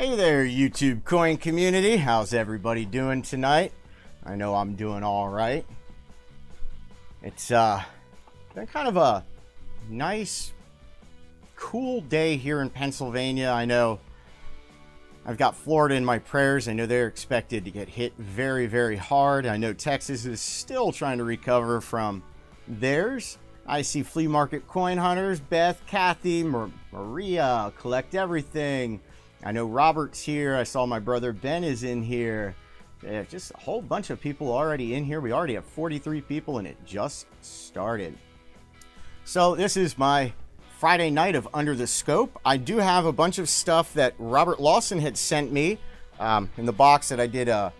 Hey there, YouTube coin community. How's everybody doing tonight? I know I'm doing all right. It's been kind of a nice, cool day here in Pennsylvania. I know I've got Florida in my prayers. I know they're expected to get hit very, very hard. I know Texas is still trying to recover from theirs. I see flea market coin hunters, Beth, Kathy, Maria, collect everything. I know Robert's here. I saw my brother Ben is in here. Yeah, just a whole bunch of people already in here. We already have 43 people and it just started. So this is my Friday night of Under the Scope. I do have a bunch of stuff that Robert Lawson had sent me in the box that I did an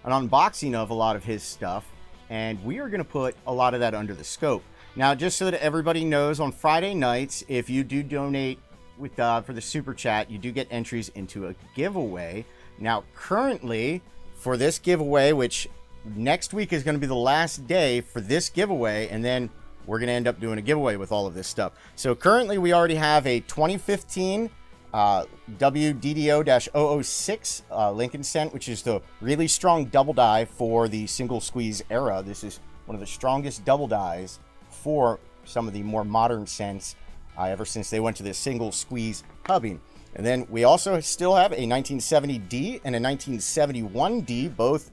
unboxing of a lot of his stuff. And we are going to put a lot of that under the scope. Now, just so that everybody knows, on Friday nights, if you do donate with for the super chat, you do get entries into a giveaway. Now, currently, for this giveaway, which next week is going to be the last day for this giveaway, and then we're going to end up doing a giveaway with all of this stuff. So currently, we already have a 2015 WDDO-006 Lincoln Cent, which is the really strong double die for the single squeeze era. This is one of the strongest double dies for some of the more modern cents ever since they went to the single squeeze hubbing. And then we also still have a 1970D and a 1971D, both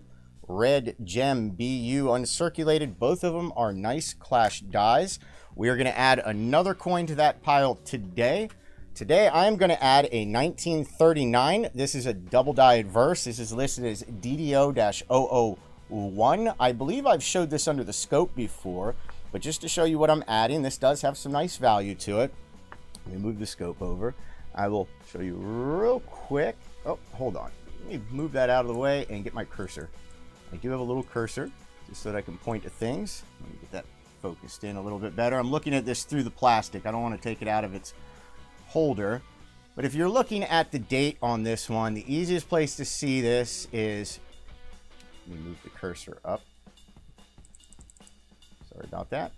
red gem BU uncirculated. Both of them are nice clash dies. We are going to add another coin to that pile today. Today I'm going to add a 1939. This is a double die adverse. This is listed as DDO-001. I believe I've showed this under the scope before, but just to show you what I'm adding, this does have some nice value to it. Let me move the scope over. I will show you real quick. Oh, hold on. Let me move that out of the way and get my cursor. I do have a little cursor just so that I can point to things. Let me get that focused in a little bit better. I'm looking at this through the plastic. I don't want to take it out of its holder. But if you're looking at the date on this one, the easiest place to see this is, let me move the cursor up. Sorry about that.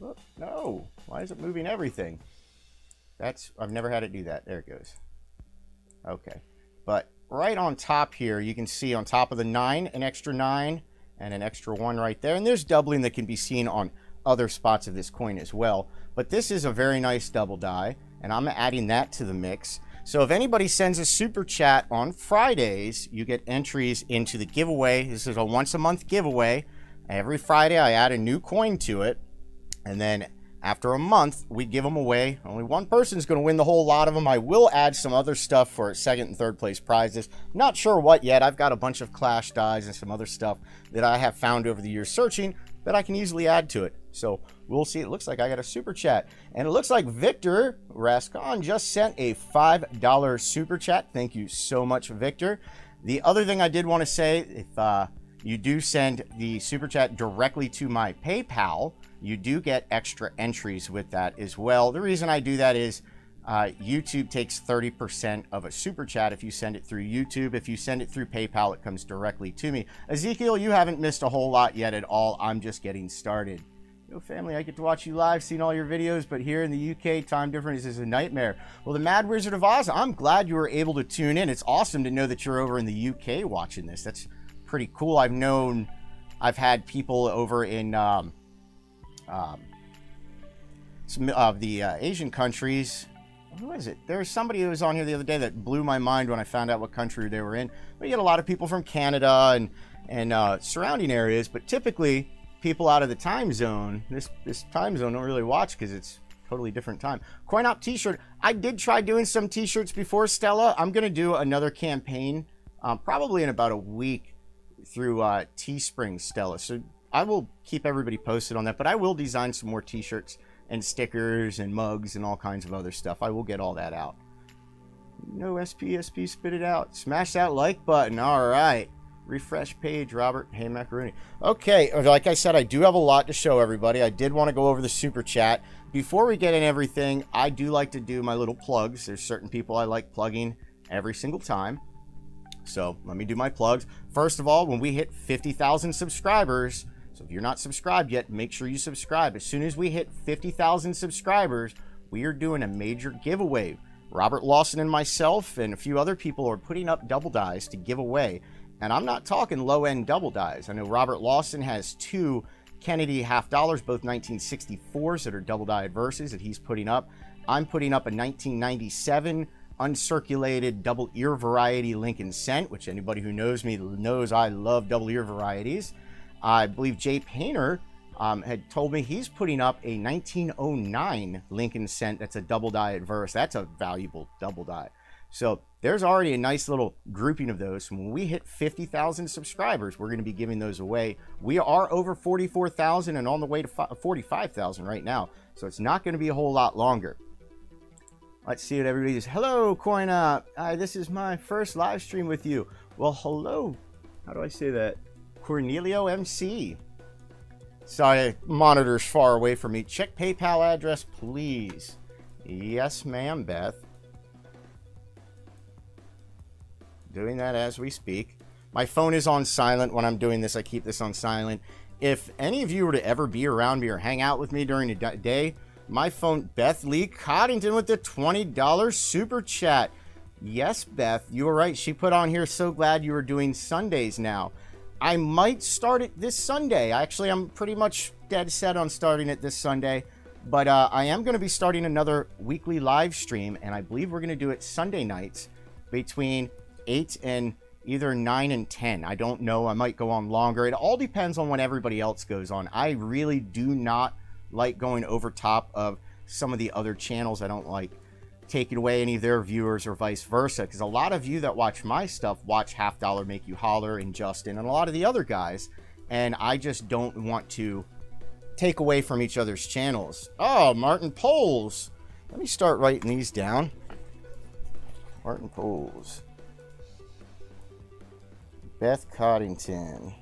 Look, no, why is it moving everything? I've never had it do that. There it goes. Okay, but right on top here, you can see on top of the 9, an extra 9 and an extra 1 right there. And there's doubling that can be seen on other spots of this coin as well. But this is a very nice double die, and I'm adding that to the mix. So if anybody sends a super chat on Fridays, you get entries into the giveaway. This is a once a month giveaway. Every Friday, I add a new coin to it, and then after a month, we give them away. Only one person is going to win the whole lot of them. I will add some other stuff for second and third place prizes. Not sure what yet. I've got a bunch of clash dies and some other stuff that I have found over the years searching that I can easily add to it. So we'll see. It looks like I got a super chat. And it looks like Victor Rascon just sent a $5 super chat. Thank you so much, Victor. The other thing I did want to say, if you do send the super chat directly to my PayPal, you do get extra entries with that as well. The reason I do that is YouTube takes 30% of a super chat if you send it through YouTube. If you send it through PayPal, it comes directly to me. Ezekiel, you haven't missed a whole lot yet at all. I'm just getting started. Yo, family, I get to watch you live, seen all your videos, but here in the UK, time difference is a nightmare. Well, the Mad Wizard of Oz, I'm glad you were able to tune in. It's awesome to know that you're over in the UK watching this. That's pretty cool. I've had people over in some of the Asian countries. Who is it? There was somebody who was on here the other day that blew my mind when I found out what country they were in. We get a lot of people from Canada and surrounding areas, but typically people out of the time zone, this time zone, don't really watch because it's totally different time. Coin Opp t-shirt. I did try doing some t-shirts before, Stella. I'm going to do another campaign probably in about a week through Teespring, Stella. So I will keep everybody posted on that, but I will design some more t-shirts and stickers and mugs and all kinds of other stuff. I will get all that out. No SPSP, spit it out. Smash that like button. All right. Refresh page, Robert. Hey, Macaroni. Okay, like I said, I do have a lot to show everybody. I did want to go over the super chat. Before we get in everything, I do like to do my little plugs. There's certain people I like plugging every single time. So let me do my plugs. First of all, when we hit 50,000 subscribers, so if you're not subscribed yet, make sure you subscribe. As soon as we hit 50,000 subscribers, we are doing a major giveaway. Robert Lawson and myself and a few other people are putting up double dies to give away. And I'm not talking low-end double dies. I know Robert Lawson has 2 Kennedy half dollars, both 1964s that are double die adverses that he's putting up. I'm putting up a 1997 uncirculated double ear variety Lincoln cent, which anybody who knows me knows I love double ear varieties. I believe Jay Painter had told me he's putting up a 1909 Lincoln cent that's a double die adverse. That's a valuable double die. So there's already a nice little grouping of those. When we hit 50,000 subscribers, we're going to be giving those away. We are over 44,000 and on the way to 45,000 right now. So it's not going to be a whole lot longer. Let's see what everybody is. Hello, Coin Opp. This is my first live stream with you. Well, hello. How do I say that? Cornelio MC. Sorry, monitor's far away from me. Check PayPal address, please. Yes, ma'am, Beth. Doing that as we speak. My phone is on silent when I'm doing this. I keep this on silent. If any of you were to ever be around me or hang out with me during the day, my phone, Beth Lee Coddington with the $20 super chat. Yes, Beth, you were right. She put on here, so glad you were doing Sundays now. I might start it this Sunday. Actually, I'm pretty much dead set on starting it this Sunday. But I am going to be starting another weekly live stream, and I believe we're going to do it Sunday nights between 8 and either 9 and 10. I don't know. I might go on longer. It all depends on when everybody else goes on. I really do not like going over top of some of the other channels. I don't like taking away any of their viewers or vice versa, because a lot of you that watch my stuff watch Half Dollar Make You Holler and Justin and a lot of the other guys, and I just don't want to take away from each other's channels. Oh, Martin Poles. Let me start writing these down. Martin Poles. Beth Coddington.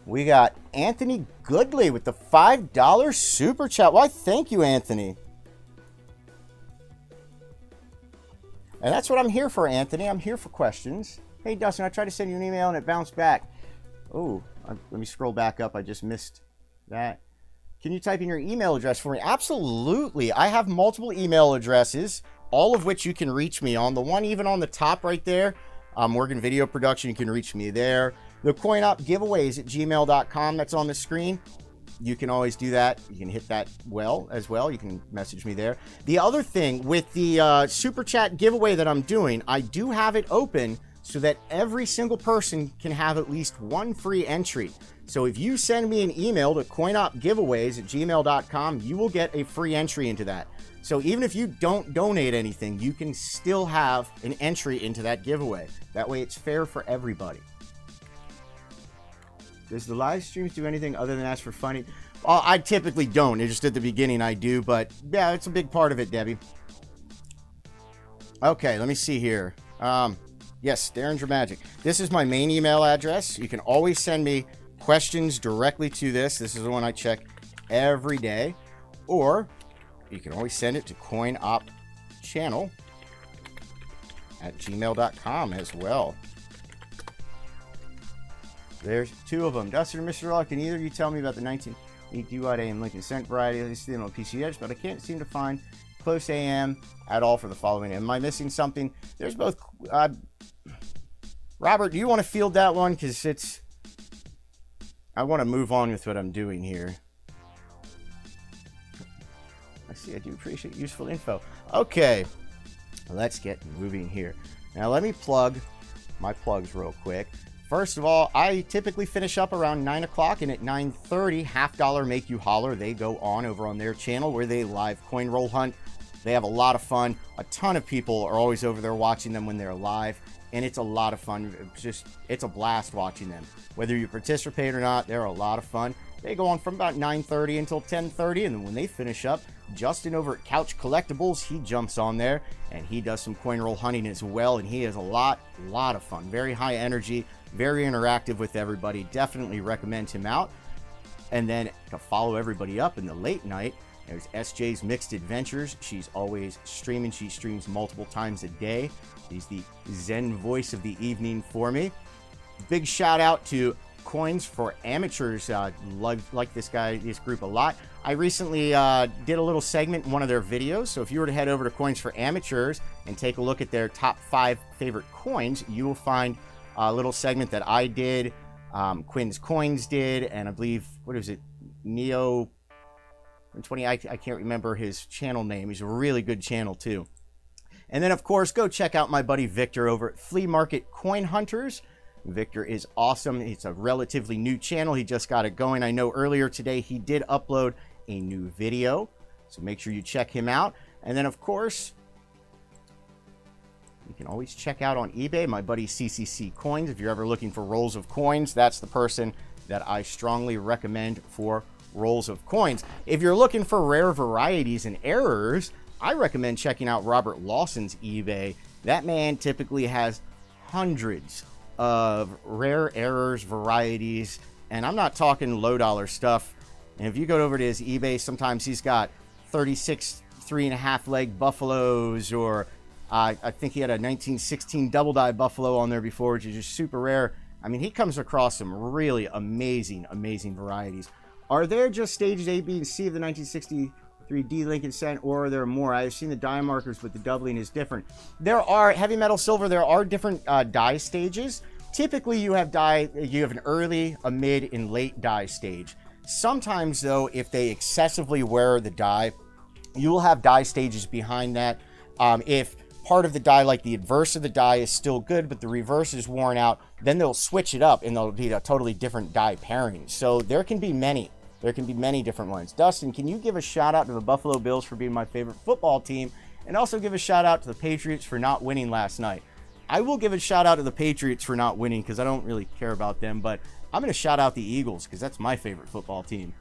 We got Anthony Goodley with the $5 super chat. Why, thank you, Anthony. And that's what I'm here for, Anthony. I'm here for questions. Hey, Dustin, I tried to send you an email and it bounced back. Oh, let me scroll back up. I just missed that. Can you type in your email address for me? Absolutely. I have multiple email addresses, all of which you can reach me on. The one even on the top right there, Morgan Video Production, you can reach me there. The Coin Opp giveaways at gmail.com, that's on the screen. You can always do that. You can hit that as well. You can message me there. The other thing with the super chat giveaway that I'm doing, I do have it open so that every single person can have at least one free entry. So if you send me an email to coinoppgiveaways at gmail.com, you will get a free entry into that. So even if you don't donate anything, you can still have an entry into that giveaway. That way it's fair for everybody. Does the live streams do anything other than ask for funny? I typically don't. It's just at the beginning I do, but yeah, it's a big part of it, Debbie. Okay, let me see here. Yes, Derringer Magic. This is my main email address. You can always send me questions directly to this. This is the one I check every day. Or you can always send it to Coin Opp channel at gmail.com as well. There's 2 of them. Dustin or Mr. Law, can either of you tell me about the 19 DUI AM Lincoln cent variety? I see them on PC Edge, but I can't seem to find close AM at all for the following. Am I missing something? There's both. Robert, do you want to field that one? Because I want to move on with what I'm doing here. I see. I do appreciate useful info. Okay. Let's get moving here. Now, let me plug my plugs real quick. First of all, I typically finish up around 9 o'clock, and at 9:30, Half Dollar Make You Holler. They go on over on their channel where they live coin roll hunt. They have a lot of fun. A ton of people are always over there watching them when they're live, and it's a lot of fun. It's a blast watching them. Whether you participate or not, they're a lot of fun. They go on from about 9:30 until 10:30, and then when they finish up, Justin over at Couch Collectibles, he jumps on there, and he does some coin roll hunting as well, and he has a lot of fun. Very high energy, very interactive with everybody. Definitely recommend him out. And then to follow everybody up in the late night, there's SJ's Mixed Adventures. She's always streaming. She streams multiple times a day. She's the Zen voice of the evening for me. Big shout out to Coins for Amateurs. Like this group a lot. I recently did a little segment in one of their videos, so if you were to head over to Coins for Amateurs and take a look at their top 5 favorite coins, you will find a little segment that I did, Quinn's Coins did, and I believe, what is it, Neo 20, I can't remember his channel name. He's a really good channel too. And then, of course, go check out my buddy Victor over at Flea Market Coin Hunters. Victor is awesome. It's a relatively new channel. He just got it going. I know earlier today he did upload a new video, so make sure you check him out. And then, of course, you can always check out on eBay my buddy CCC Coins. If you're ever looking for rolls of coins, that's the person that I strongly recommend for rolls of coins. If you're looking for rare varieties and errors, I recommend checking out Robert Lawson's eBay. That man typically has hundreds of rare errors, varieties, and I'm not talking low dollar stuff. And if you go over to his eBay, sometimes he's got 36 3.5 leg buffaloes, or I think he had a 1916 double die buffalo on there before, which is just super rare. I mean, he comes across some really amazing varieties. Are there just stages A, B, and C of the 1963 D Lincoln Cent, or are there more? I've seen the die markers, but the doubling is different. There are, heavy metal silver, there are different die stages. Typically, you have an early, a mid, and late die stage. Sometimes, though, if they excessively wear the die, you will have die stages behind that. If part of the die, like the adverse of the die, is still good, but the reverse is worn out, then they'll switch it up, and they'll be a totally different die pairing. So there can be many. There can be many different ones. Dustin, can you give a shout out to the Buffalo Bills for being my favorite football team, and also give a shout out to the Patriots for not winning last night? I will give a shout out to the Patriots for not winning because I don't really care about them, but I'm going to shout out the Eagles because that's my favorite football team.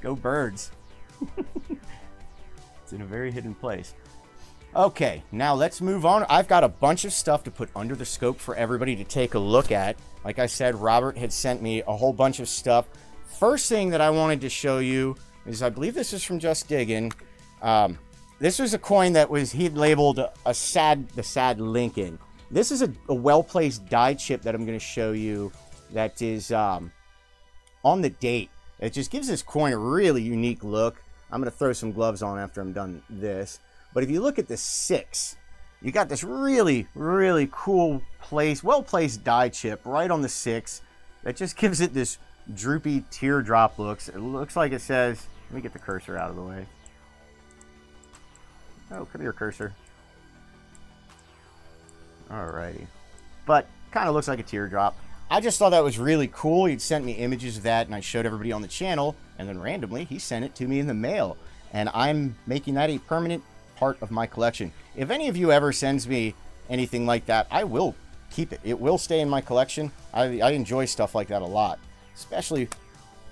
Go Birds. It's in a very hidden place. Okay, now let's move on. I've got a bunch of stuff to put under the scope for everybody to take a look at. Like I said, Robert had sent me a whole bunch of stuff. First thing that I wanted to show you is, I believe this is from Just Diggin'. This was a coin that he'd labeled the sad Lincoln. This is a well-placed die chip that I'm going to show you that is on the date. It just gives this coin a really unique look. I'm going to throw some gloves on after I'm done this. But if you look at the 6, you got this really, really cool well-placed die chip right on the 6 that just gives it this droopy teardrop looks. It looks like it says, let me get the cursor out of the way. Oh, come here, cursor. Alrighty. But kind of looks like a teardrop. I just thought that was really cool. He'd sent me images of that, and I showed everybody on the channel, and then randomly he sent it to me in the mail. And I'm making that a permanent part of my collection. If any of you ever sends me anything like that, I will keep it. It will stay in my collection. I enjoy stuff like that a lot, especially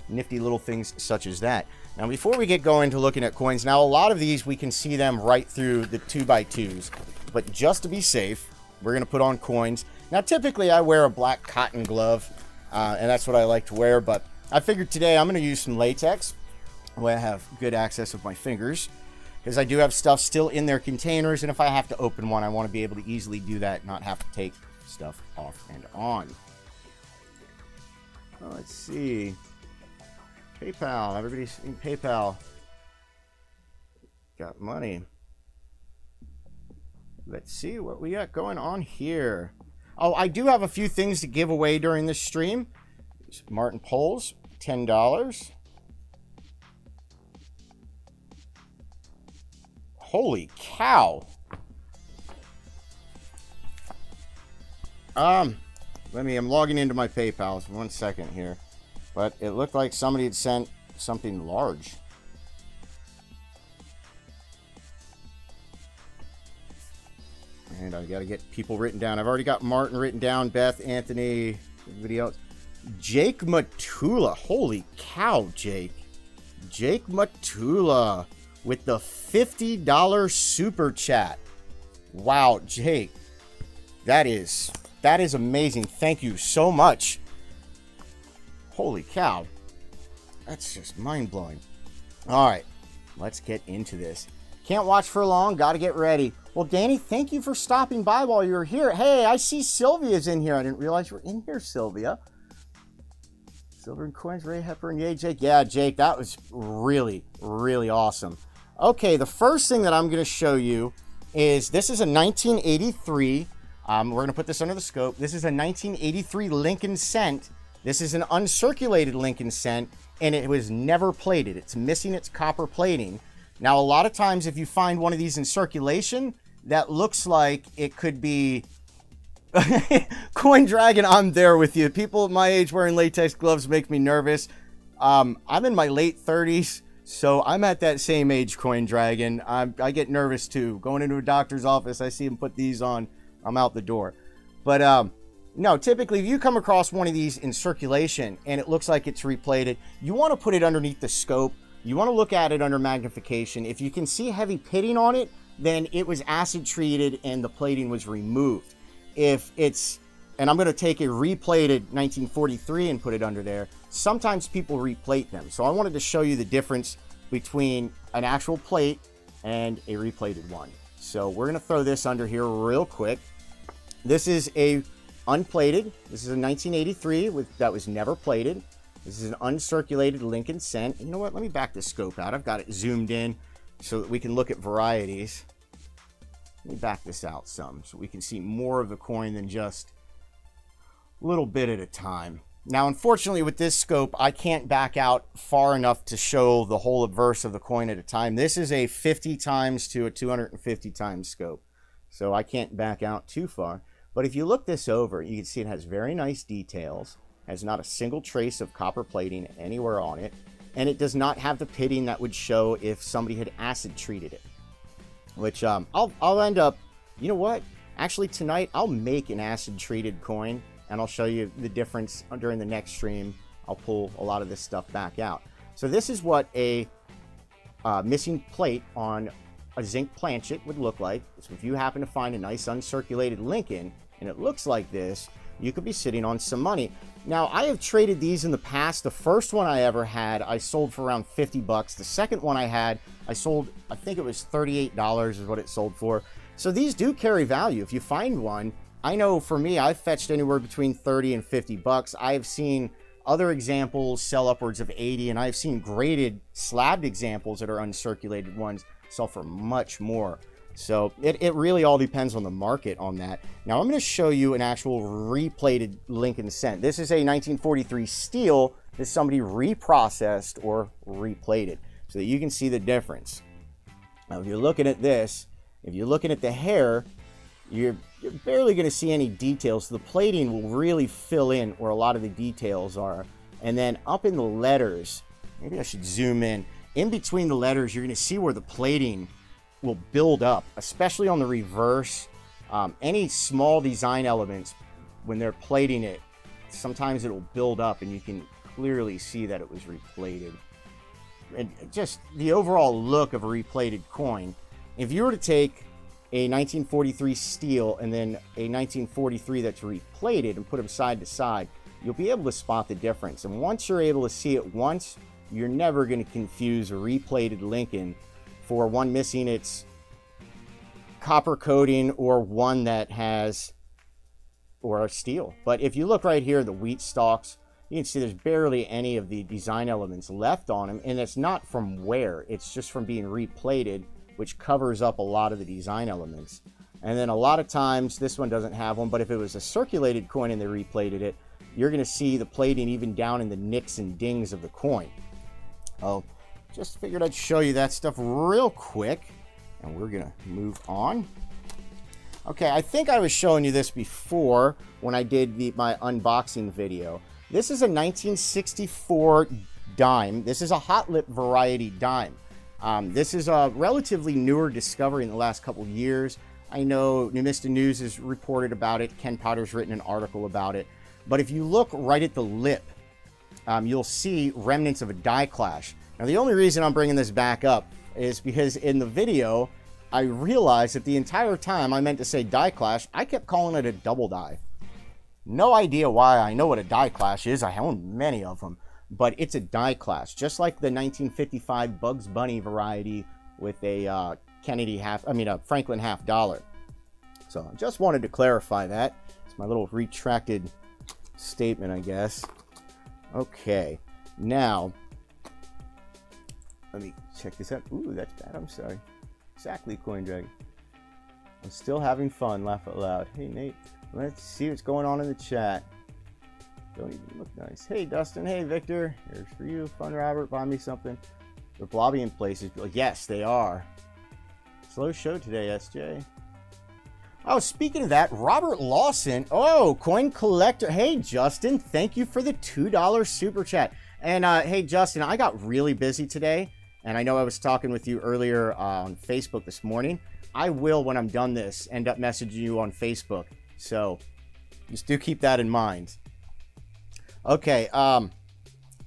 nifty little things such as that. Now, before we get going to looking at coins, now a lot of these we can see them right through the 2x2s, but just to be safe, we're going to put on coins. Now, typically I wear a black cotton glove, and that's what I like to wear, but I figured today I'm going to use some latex, where I have good access with my fingers, because I do have stuff still in their containers, and if I have to open one, I want to be able to easily do that, not have to take stuff off and on. Oh, let's see. PayPal. Everybody's in PayPal. Got money. Let's see what we got going on here. Oh, I do have a few things to give away during this stream. Martin Poles, $10. Holy cow. I'm logging into my PayPal. 1 second here. But it looked like somebody had sent something large. And I got to get people written down. I've already got Martin written down, Beth, Anthony, everybody else. Jake Matula. Holy cow, Jake. Jake Matula with the $50 super chat. Wow, Jake. That is amazing. Thank you so much. Holy cow. That's just mind-blowing. All right, let's get into this. Can't watch for long. Got to get ready. Well, Danny, thank you for stopping by while you were here. Hey, I see Sylvia's in here. I didn't realize you were in here, Sylvia. Silver and coins, Ray Hepburn. Yay, Jake. Yeah, Jake, that was really, really awesome. Okay, the first thing that I'm going to show you is this is a 1983. We're going to put this under the scope. This is a 1983 Lincoln cent. This is an uncirculated Lincoln cent, and it was never plated. It's missing its copper plating. Now, a lot of times if you find one of these in circulation that looks like it could be Coin Dragon, I'm there with you. People at my age wearing latex gloves make me nervous. I'm in my late 30s, so I'm at that same age, Coin Dragon. I get nervous too. Going into a doctor's office, I see him put these on, I'm out the door. But no, typically if you come across one of these in circulation and it looks like it's replated, you want to put it underneath the scope. You want to look at it under magnification. If you can see heavy pitting on it, then it was acid treated and the plating was removed. If it's, and I'm going to take a replated 1943 and put it under there, sometimes people replate them. So I wanted to show you the difference between an actual plate and a replated one. So we're going to throw this under here real quick. This is a unplated. This is a 1983 that was never plated. This is an uncirculated Lincoln cent. You know what? Let me back the scope out. I've got it zoomed in so that we can look at varieties. Let me back this out some so we can see more of the coin than just a little bit at a time. Now, unfortunately, with this scope, I can't back out far enough to show the whole obverse of the coin at a time. This is a 50 times to a 250 times scope, so I can't back out too far. But if you look this over, you can see it has very nice details, has not a single trace of copper plating anywhere on it, and it does not have the pitting that would show if somebody had acid treated it. Which I'll end up, you know what? Actually, tonight I'll make an acid treated coin and I'll show you the difference during the next stream. I'll pull a lot of this stuff back out. So this is what a missing plate on a zinc planchet would look like. So if you happen to find a nice uncirculated Lincoln and it looks like this, you could be sitting on some money. Now, I have traded these in the past. The first one I ever had, I sold for around 50 bucks. The second one I had, I sold, I think it was $38 is what it sold for. So these do carry value. If you find one, I know for me, I've fetched anywhere between 30 and 50 bucks. I've seen other examples sell upwards of 80, and I've seen graded slabbed examples that are uncirculated ones sell for much more. So it really all depends on the market on that. Now I'm going to show you an actual replated Lincoln cent. This is a 1943 steel that somebody reprocessed or replated so that you can see the difference. Now if you're looking at this, if you're looking at the hair, you're barely going to see any details. The plating will really fill in where a lot of the details are. And then up in the letters, maybe I should zoom in. In between the letters, you're going to see where the plating will build up, especially on the reverse. Any small design elements, when they're plating it, sometimes it'll build up and you can clearly see that it was replated. And just the overall look of a replated coin, if you were to take a 1943 steel and then a 1943 that's replated and put them side to side, you'll be able to spot the difference. And once you're able to see it once, you're never going to confuse a replated Lincoln for one missing its copper coating or one that has, or a steel. But if you look right here, the wheat stalks, you can see there's barely any of the design elements left on them, and it's not from wear, it's just from being replated, which covers up a lot of the design elements. And then a lot of times, this one doesn't have one, but if it was a circulated coin and they replated it, you're going to see the plating even down in the nicks and dings of the coin. Oh, just figured I'd show you that stuff real quick, and we're going to move on. Okay, I think I was showing you this before when I did my unboxing video. This is a 1964 dime. This is a hot lip variety dime. This is a relatively newer discovery in the last couple of years. I know Numista News has reported about it. Ken Powder's written an article about it. But if you look right at the lip, you'll see remnants of a die clash. Now, the only reason I'm bringing this back up is because in the video, I realized that the entire time I meant to say die clash, I kept calling it a double die. No idea why. I know what a die clash is. I own many of them. But it's a die clash, just like the 1955 Bugs Bunny variety with a Franklin half dollar. So I just wanted to clarify that. It's my little retracted statement, I guess. Okay, now let me check this out. Ooh, that's bad. I'm sorry. Exactly, Coin Dragon. I'm still having fun. Laugh out loud. Hey, Nate. Let's see what's going on in the chat. Don't even look nice. Hey, Dustin. Hey, Victor. Here's for you. Fun Robert. Buy me something. They're blobby places. Yes, they are. Slow show today, SJ. Oh, speaking of that, Robert Lawson. Oh, Coin Collector. Hey, Justin. Thank you for the $2 super chat. And hey, Justin, I got really busy today. And I know I was talking with you earlier on Facebook this morning. I will, when I'm done this, end up messaging you on Facebook. So just do keep that in mind. Okay, I'm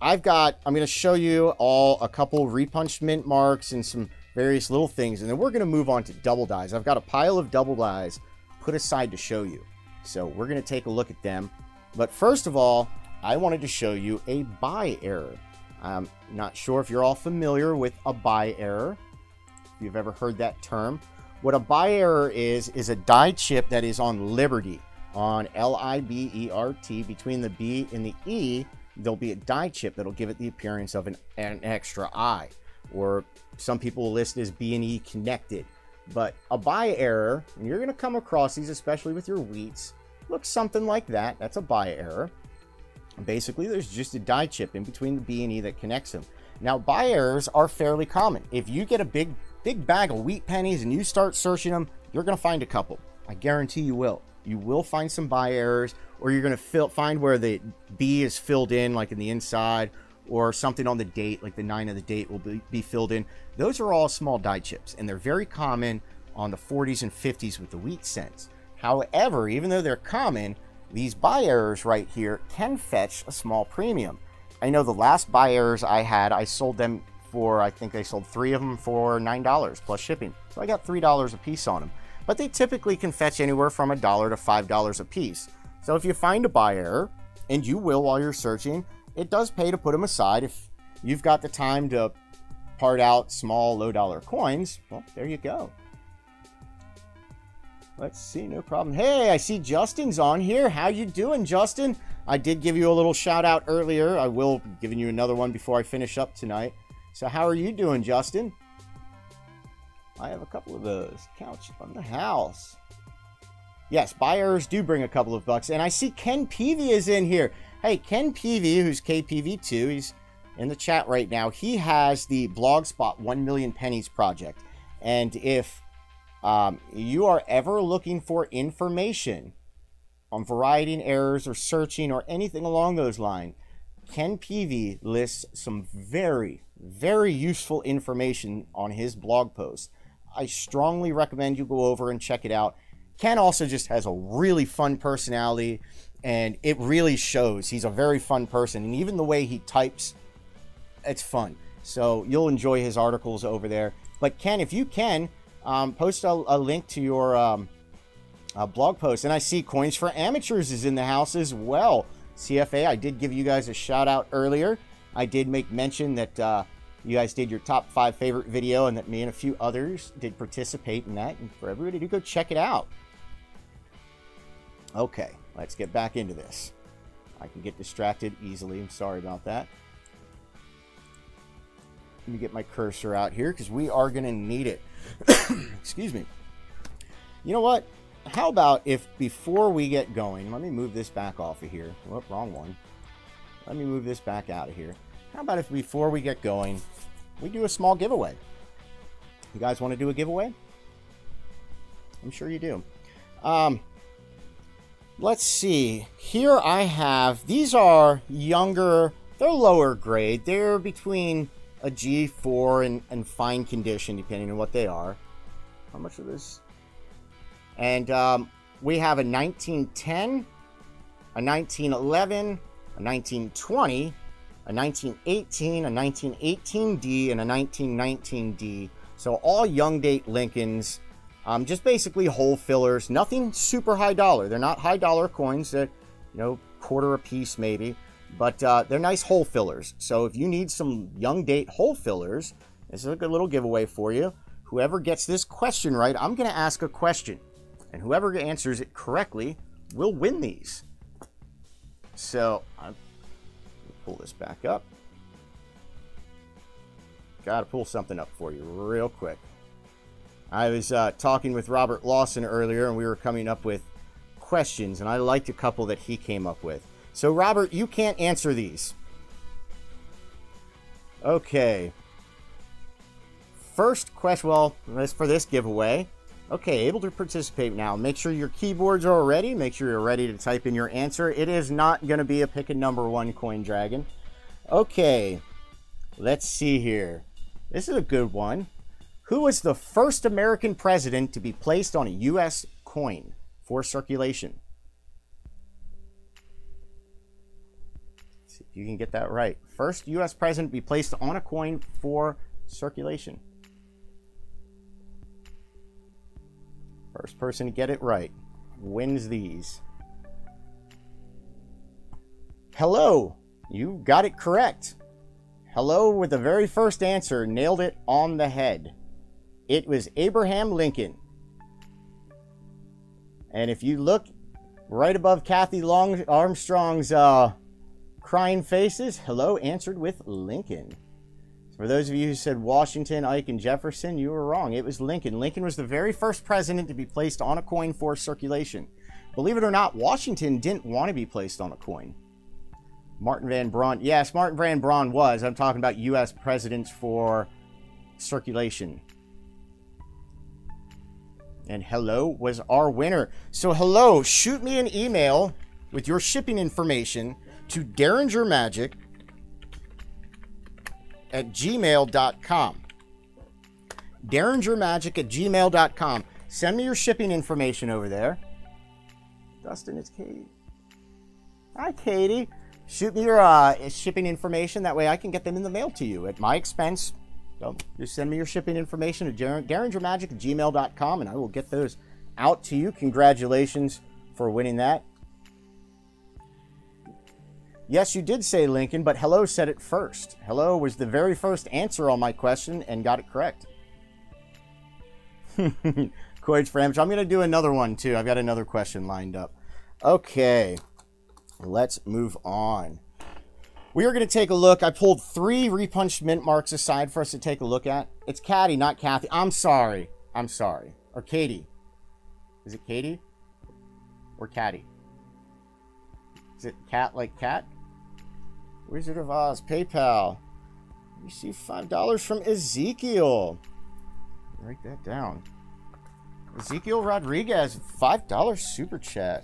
going to show you all a couple Repunched mint marks and some various little things. And then we're going to move on to double dies. I've got a pile of double dies put aside to show you. So we're going to take a look at them. But first of all, I wanted to show you a buy error. I'm not sure if you're all familiar with a buy error. If you've ever heard that term. What a buy error is a die chip that is on Liberty, on L-I-B-E-R-T. Between the B and the E, there'll be a die chip that'll give it the appearance of an extra I. Or some people will list it as B and E connected. But a buy error, and you're going to come across these, especially with your wheats, looks something like that. That's a buy error. Basically, there's just a die chip in between the B and E that connects them. Now, buy errors are fairly common. If you get a big bag of wheat pennies and you start searching them, you're going to find a couple. I guarantee you will. You will find some buy errors, or you're going to find where the B is filled in, like in the inside, or something on the date, like the 9 of the date will be filled in. Those are all small die chips, and they're very common on the 40s and 50s with the wheat cents. However, even though they're common, these buy errors right here can fetch a small premium. I know the last buy errors I had, I sold them for, I think I sold 3 of them for $9 plus shipping. So I got $3 a piece on them. But they typically can fetch anywhere from $1 to $5 a piece. So if you find a buy error, and you will while you're searching, it does pay to put them aside. If you've got the time to part out small low dollar coins, well, there you go. Let's see, no problem. Hey, I see Justin's on here. How you doing, Justin? I did give you a little shout out earlier. I will be giving you another one before I finish up tonight. So how are you doing, Justin? I have a couple of those. Couch on the house. Yes, buy errors do bring a couple of bucks. And I see Ken Peavy is in here. Hey, Ken Peavy, who's KPV2, he's in the chat right now. He has the Blogspot 1 Million Pennies project. And if you are ever looking for information on variety and errors or searching or anything along those lines, Ken Peavy lists some very, very useful information on his blog post. I strongly recommend you go over and check it out. Ken also just has a really fun personality, and it really shows. He's a very fun person, and even the way he types, it's fun. So you'll enjoy his articles over there. But Ken, if you can, post a link to your blog post. And I see Coins for Amateurs is in the house as well. CFA, I did give you guys a shout out earlier. I did make mention that you guys did your top 5 favorite video, and that me and a few others did participate in that. And for everybody to go check it out. Okay, let's get back into this. I can get distracted easily. I'm sorry about that. Let me get my cursor out here because we are going to need it. Excuse me. You know what? How about if before we get going, let me move this back off of here. Whoop, wrong one. Let me move this back out of here. How about if before we get going, we do a small giveaway? You guys want to do a giveaway? I'm sure you do. Let's see. Here I have, these are younger, they're lower grade. They're between a G4 and fine condition, depending on what they are. How much of this? And we have a 1910, a 1911, a 1920, a 1918, a 1918D, and a 1919D. So all young date Lincolns, just basically hole fillers. Nothing super high dollar. They're not high dollar coins that, you know, quarter a piece maybe, but they're nice hole fillers. So if you need some young date hole fillers, this is a good little giveaway for you. Whoever gets this question right, I'm going to ask a question, and whoever answers it correctly will win these. So pull this back up. Gotta pull something up for you real quick. I was talking with Robert Lawson earlier, and we were coming up with questions, and I liked a couple that he came up with. So, Robert, you can't answer these. Okay. First question, well, that's for this giveaway. Okay, able to participate now. Make sure your keyboards are ready. Make sure you're ready to type in your answer. It is not going to be a pick a number one coin dragon. Okay, let's see here. This is a good one. Who was the first American president to be placed on a U.S. coin for circulation? Let's see if you can get that right. First U.S. president to be placed on a coin for circulation. First person to get it right wins these. Hello, you got it correct. Hello with the very first answer, nailed it on the head. It was Abraham Lincoln. And if you look right above Kathy Armstrong's crying faces, hello answered with Lincoln. For those of you who said Washington, Ike, and Jefferson, you were wrong. It was Lincoln. Lincoln was the very first president to be placed on a coin for circulation. Believe it or not, Washington didn't want to be placed on a coin. Martin Van Braun, yes, Martin Van Braun was. I'm talking about U.S. presidents for circulation. And hello was our winner. So hello, shoot me an email with your shipping information to derringermagic@gmail.com. derringermagic@gmail.com. Send me your shipping information over there. Dustin, it's Katie. Hi, Katie. Shoot me your shipping information. That way I can get them in the mail to you at my expense. So just send me your shipping information at derringermagic@gmail.com, and I will get those out to you. Congratulations for winning that. Yes, you did say Lincoln, but hello said it first. Hello was the very first answer on my question and got it correct. Coins for amateur. I'm going to do another one too. I've got another question lined up. Okay, let's move on. We are going to take a look. I pulled 3 repunched mint marks aside for us to take a look at. It's Caddy, not Kathy. I'm sorry. I'm sorry. Or Katie. Is it Katie? Or Caddy? Is it cat like cat? Wizard of Oz, PayPal. Receive $5 from Ezekiel. Write that down. Ezekiel Rodriguez, $5 super chat.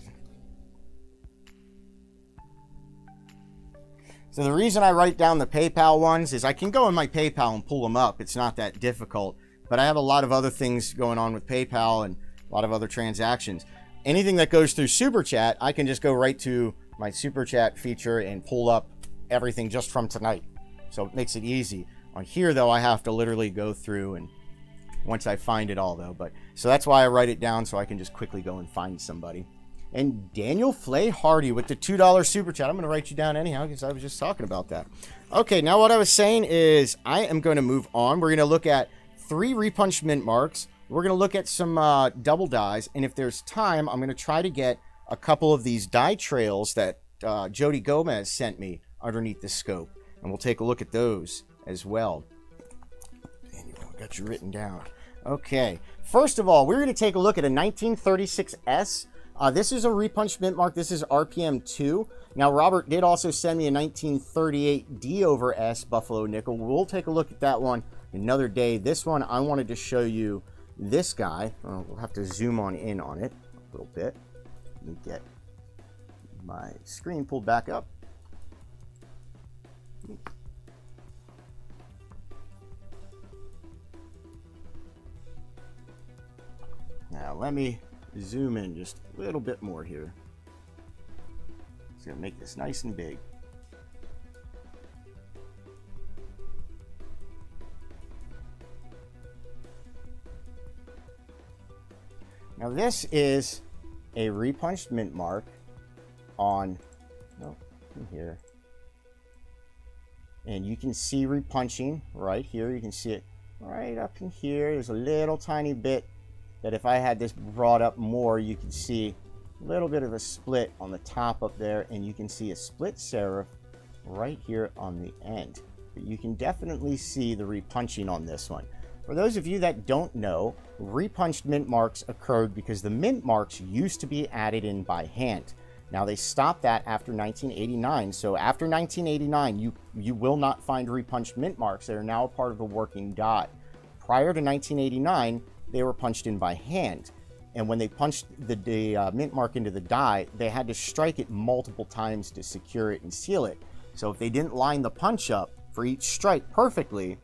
So the reason I write down the PayPal ones is I can go in my PayPal and pull them up. It's not that difficult. But I have a lot of other things going on with PayPal and a lot of other transactions. Anything that goes through Super Chat, I can just go right to my Super Chat feature and pull up everything just from tonight. So it makes it easy. On here, though, I have to literally go through and once I find it all, though. So that's why I write it down so I can just quickly go and find somebody. And Daniel Flay Hardy with the $2 super chat. I'm going to write you down anyhow because I was just talking about that. Okay, now what I was saying is I am going to move on. We're going to look at 3 repunched mint marks. We're going to look at some double dies. And if there's time, I'm going to try to get a couple of these die trails that Jody Gomez sent me underneath the scope. And we'll take a look at those as well. And I got you written down. Okay, first of all, we're going to take a look at a 1936S. This is a repunched mint mark. This is RPM 2. Now, Robert did also send me a 1938 D over S Buffalo nickel. We'll take a look at that one another day. This one, I wanted to show you this guy. We'll have to zoom on in on it a little bit. Let me get my screen pulled back up. Now, let me zoom in just a little bit more here. It's going to make this nice and big. Now this is a repunched mint mark on, in here. And you can see repunching right here. You can see it right up in here. There's a little tiny bit that if I had this brought up more, you can see a little bit of a split on the top up there, and you can see a split serif right here on the end. But you can definitely see the repunching on this one. For those of you that don't know, repunched mint marks occurred because the mint marks used to be added in by hand. Now they stopped that after 1989. So after 1989, you will not find repunched mint marks. They are now a part of the working die. Prior to 1989, they were punched in by hand. And when they punched the mint mark into the die, they had to strike it multiple times to secure it and seal it. So if they didn't line the punch up for each strike perfectly,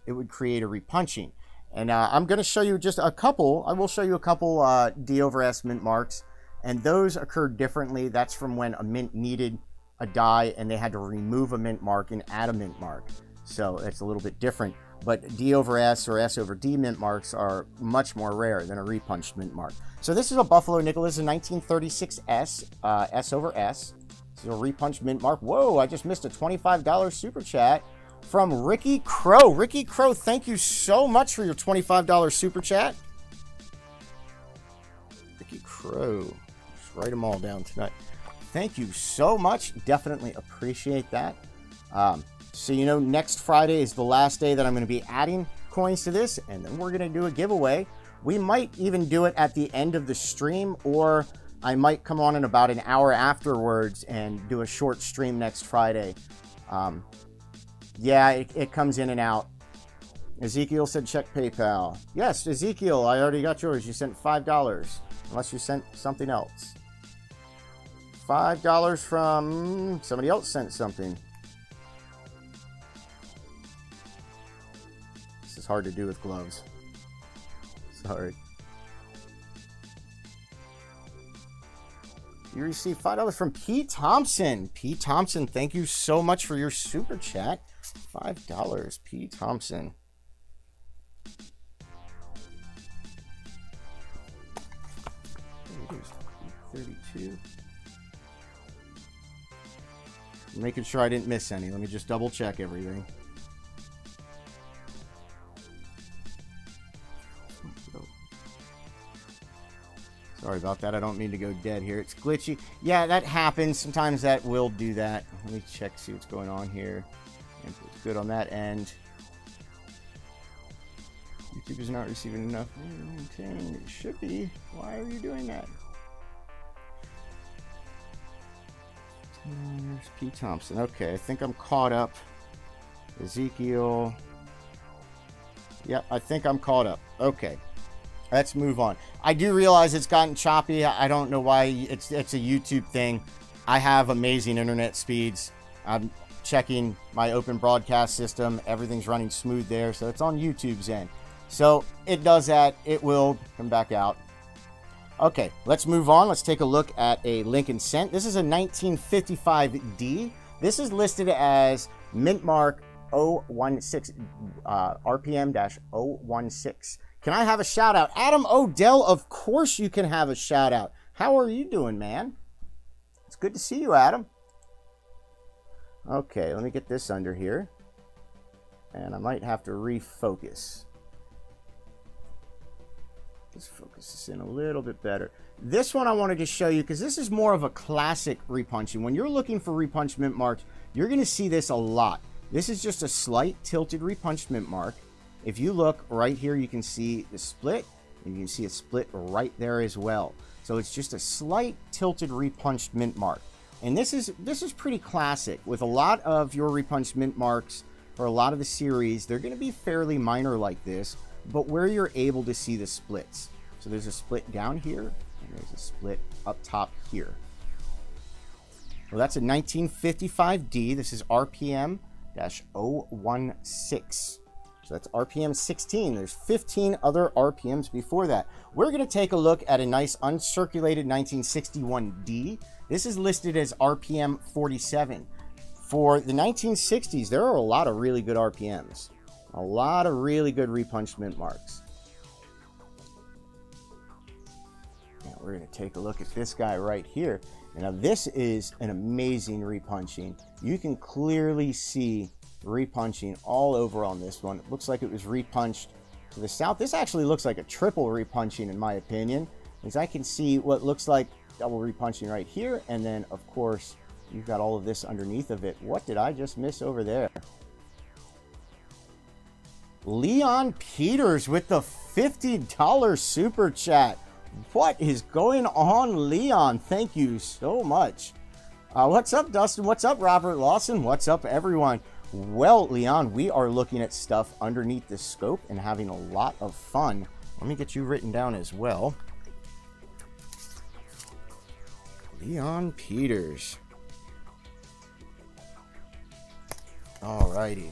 it would create a repunching. And I'm going to show you just a couple. I will show you a couple D/S mint marks. And those occurred differently. That's from when a mint needed a die and they had to remove a mint mark and add a mint mark. So it's a little bit different. But D/S or S/D mint marks are much more rare than a repunched mint mark. So this is a Buffalo nickel. This is a 1936 S/S. This is a repunched mint mark. Whoa, I just missed a $25 super chat from Ricky Crow. Ricky Crow, thank you so much for your $25 super chat. Ricky Crow. Just write them all down tonight. Thank you so much. Definitely appreciate that. So, you know, next Friday is the last day that I'm going to be adding coins to this, and then we're going to do a giveaway. We might even do it at the end of the stream, or I might come on in about an hour afterwards and do a short stream next Friday. Yeah, it comes in and out. Ezekiel said check PayPal. Yes, Ezekiel, I already got yours. You sent $5, unless you sent something else. $5 from somebody else sent something. This is hard to do with gloves. Sorry. You received $5 from P. Thompson. P. Thompson, thank you so much for your super chat. $5, P. Thompson. There's 32. Making sure I didn't miss any. Let me just double check everything. Sorry about that. I don't mean to go dead here. It's glitchy. Yeah, that happens. Sometimes that will do that. Let me check, see what's going on here. If it's good on that end. YouTube is not receiving enough. It should be. Why are you doing that? There's P. Thompson. Okay, I think I'm caught up. Ezekiel. Yep, I think I'm caught up. Okay. Let's move on. I do realize it's gotten choppy. I don't know why. It's a YouTube thing. I have amazing internet speeds. I'm checking my open broadcast system. Everything's running smooth there. So it's on YouTube's end. So it does that. It will come back out. Okay, let's move on. Let's take a look at a Lincoln Cent. This is a 1955D. This is listed as mint mark 016, RPM-016. Can I have a shout out? Adam Odell, of course you can have a shout out. How are you doing, man? It's good to see you, Adam. Okay, let me get this under here. And I might have to refocus. Let's focus this in a little bit better. This one I wanted to show you because this is more of a classic repunching. When you're looking for repunched mint marks, you're going to see this a lot. This is just a slight tilted repunched mint mark. If you look right here, you can see the split, and you can see a split right there as well. So it's just a slight tilted repunched mint mark. And this is pretty classic. With a lot of your repunched mint marks, for a lot of the series, they're going to be fairly minor like this, but where you're able to see the splits. So there's a split down here, and there's a split up top here. Well, that's a 1955D. This is RPM-016. So that's RPM 16. There's 15 other RPMs before that. We're going to take a look at a nice uncirculated 1961D. This is listed as RPM 47. For the 1960s, there are a lot of really good RPMs. A lot of really good repunched mint marks. Now we're going to take a look at this guy right here. And now this is an amazing repunching. You can clearly see repunching all over on this one. It looks like it was repunched to the south. This actually looks like a triple repunching in my opinion, because I can see what looks like double repunching right here, and then of course You've got all of this underneath of it. What did I just miss over there? Leon Peters with the $50 super chat. What is going on, Leon? Thank you so much. What's up, Dustin? What's up, Robert Lawson? What's up, everyone? Well, Leon, we are looking at stuff underneath the scope and having a lot of fun. Let me get you written down as well. Leon Peters. Alrighty.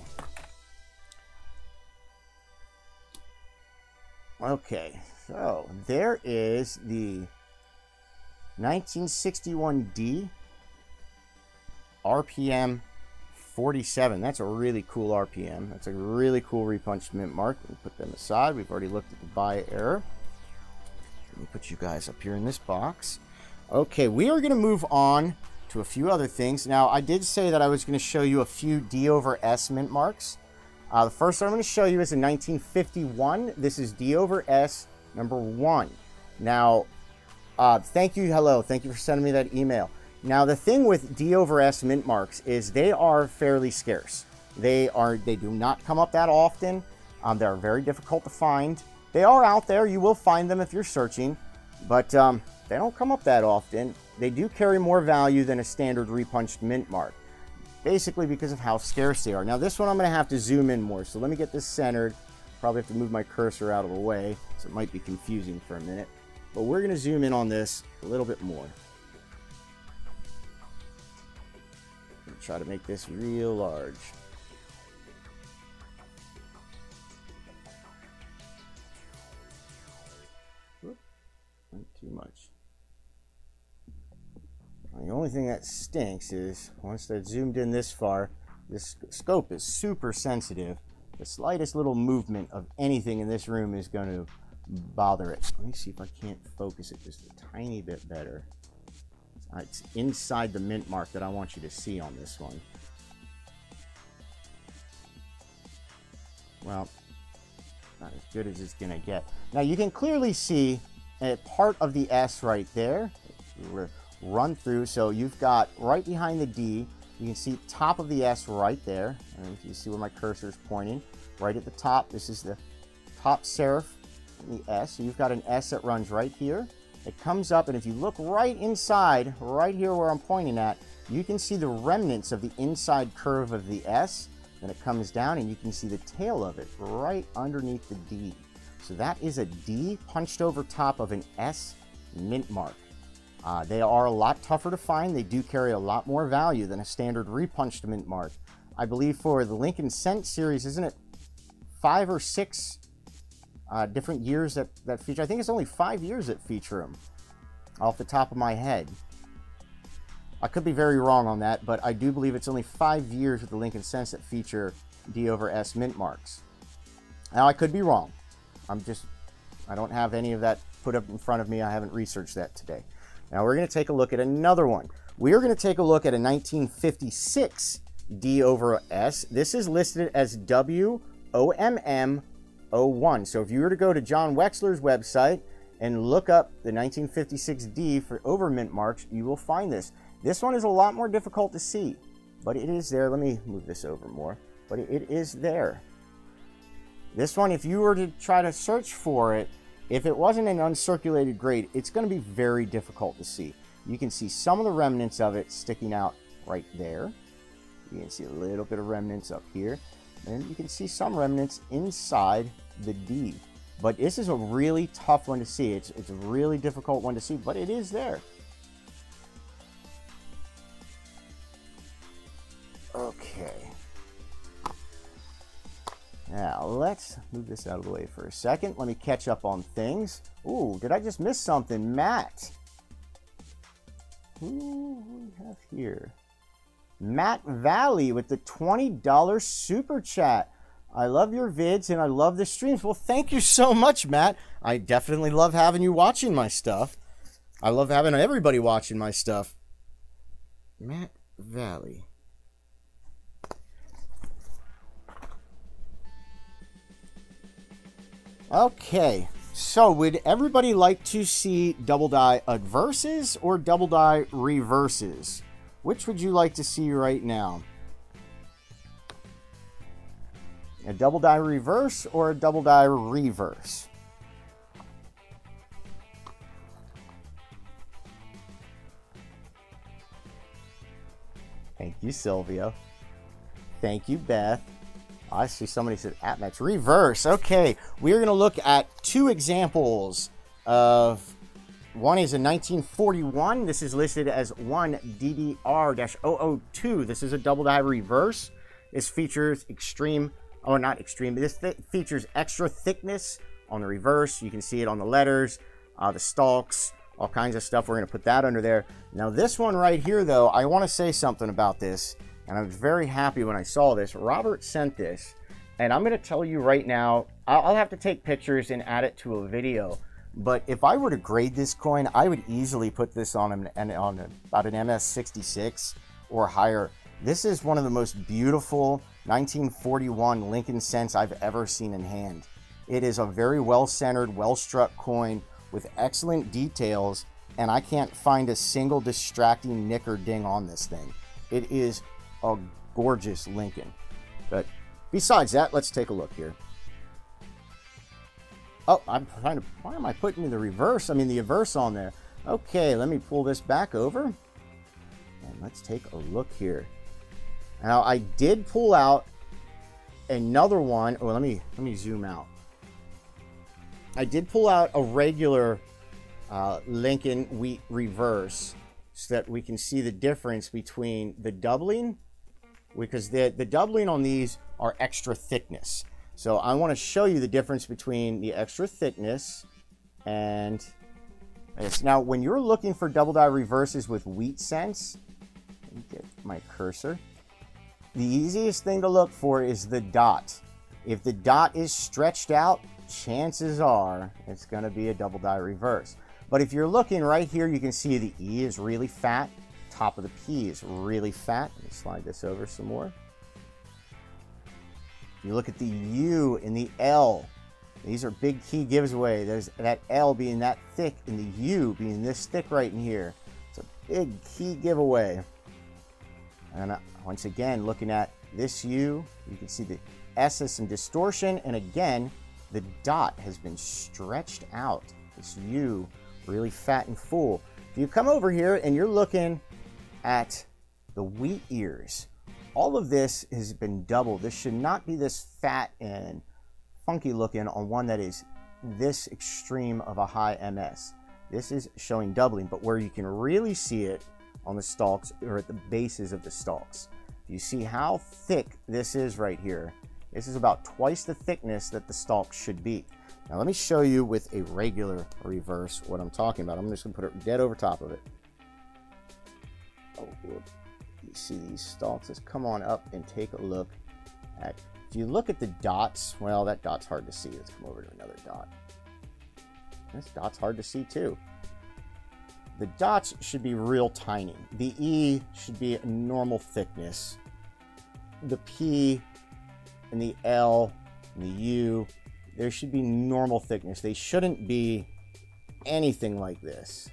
Okay, so there is the 1961D RPM 47. That's a really cool RPM. That's a really cool repunched mint mark. Let me put them aside. We've already looked at the buy error. Let me put you guys up here in this box. Okay, we are going to move on to a few other things. Now, I did say that I was going to show you a few D over S mint marks. The first one I'm going to show you is a 1951. This is D over S number 1. Now, thank you. Hello. Thank you for sending me that email. Now, the thing with D over S mint marks is they are fairly scarce. They do not come up that often. They're very difficult to find. They are out there. You will find them if you're searching, but they don't come up that often. They do carry more value than a standard repunched mint mark, basically because of how scarce they are. Now, this one I'm going to have to zoom in more, so let me get this centered. Probably have to move my cursor out of the way, so it might be confusing for a minute. But we're going to zoom in on this a little bit more. Try to make this real large. Whoop, not too much. The only thing that stinks is once they're zoomed in this far, this scope is super sensitive. The slightest little movement of anything in this room is going to bother it. Let me see if I can't focus it just a tiny bit better. It's inside the mint mark that I want you to see on this one. Well, not as good as it's going to get. Now, you can clearly see a part of the S right there. Run through. So you've got right behind the D, you can see top of the S right there. And you see where my cursor is pointing. Right at the top, this is the top serif in the S. So you've got an S that runs right here. It comes up, and if you look right inside, right here where I'm pointing at, you can see the remnants of the inside curve of the S. Then it comes down, and you can see the tail of it right underneath the D. So that is a D punched over top of an S mint mark. They are a lot tougher to find. They do carry a lot more value than a standard repunched mint mark. I believe for the Lincoln Cent series, isn't it 5 or 6 different years that feature? I think it's only 5 years that feature them off the top of my head. I could be very wrong on that, but I do believe it's only 5 years with the Lincoln Cents that feature D over S mint marks. Now, I could be wrong. I don't have any of that put up in front of me. I haven't researched that today. Now, we're going to take a look at another one. We are going to take a look at a 1956 D over S. This is listed as WOMM01. So if you were to go to John Wexler's website and look up the 1956 D for over mint marks, you will find this. This one is a lot more difficult to see, but it is there. Let me move this over more, but it is there. This one, if you were to try to search for it, if it wasn't an uncirculated grade, it's going to be very difficult to see. You can see some of the remnants of it sticking out right there. You can see a little bit of remnants up here. And you can see some remnants inside the D. But this is a really tough one to see. It's a really difficult one to see, but it is there. Okay. Now, let's move this out of the way for a second. Let me catch up on things. Ooh, did I just miss something? Matt. Who do we have here? Matt Valley with the $20 super chat. I love your vids and I love the streams. Well, thank you so much, Matt. I definitely love having you watching my stuff. I love having everybody watching my stuff. Matt Valley. Okay, so would everybody like to see double die obverses or double die reverses? Which would you like to see right now? A double die reverse or a double die reverse? Thank you, Silvio. Thank you, Beth. I see somebody said AppMatch reverse. Okay, we're going to look at two examples of, one is a 1941. This is listed as 1DDR-002. This is a double die reverse. This features extreme, or not extreme, but this features extra thickness on the reverse. You can see it on the letters, the stalks, all kinds of stuff. We're going to put that under there. Now this one right here, though, I want to say something about this. And I was very happy when I saw this. Robert sent this, and I'm going to tell you right now, I'll have to take pictures and add it to a video. But if I were to grade this coin, I would easily put this on about an MS66 or higher. This is one of the most beautiful 1941 Lincoln cents I've ever seen in hand. It is a very well-centered, well-struck coin with excellent details, and I can't find a single distracting nick or ding on this thing. It is a gorgeous Lincoln. But besides that, let's take a look here. Oh, I'm trying to, why am I putting the reverse? I mean the reverse on there. Okay, let me pull this back over and let's take a look here. Now I did pull out another one. Oh, let me zoom out. I did pull out a regular Lincoln wheat reverse so that we can see the difference between the doubling, because the doubling on these are extra thickness. So I want to show you the difference between the extra thickness and this. Now, when you're looking for double die reverses with wheat cents, let me get my cursor. The easiest thing to look for is the dot. If the dot is stretched out, chances are it's going to be a double die reverse. But if you're looking right here, you can see the E is really fat. Top of the P is really fat. Let me slide this over some more. If you look at the U and the L, these are big key giveaway. There's that L being that thick and the U being this thick right in here. It's a big key giveaway. And once again, looking at this U, you can see the S has some distortion. And again, the dot has been stretched out. This U really fat and full. If you come over here and you're looking at the wheat ears, all of this has been doubled. This should not be this fat and funky looking on one that is this extreme of a high MS. This is showing doubling, but where you can really see it on the stalks or at the bases of the stalks. You see how thick this is right here. This is about twice the thickness that the stalk should be. Now let me show you with a regular reverse what I'm talking about. I'm just going to put it dead over top of it. Oh, whoop. You see these stalks? Let's come on up and take a look at, if you look at the dots, well, that dot's hard to see. Let's come over to another dot. This dot's hard to see too. The dots should be real tiny. The E should be a normal thickness. The P and the L and the U, there should be normal thickness. They shouldn't be anything like this.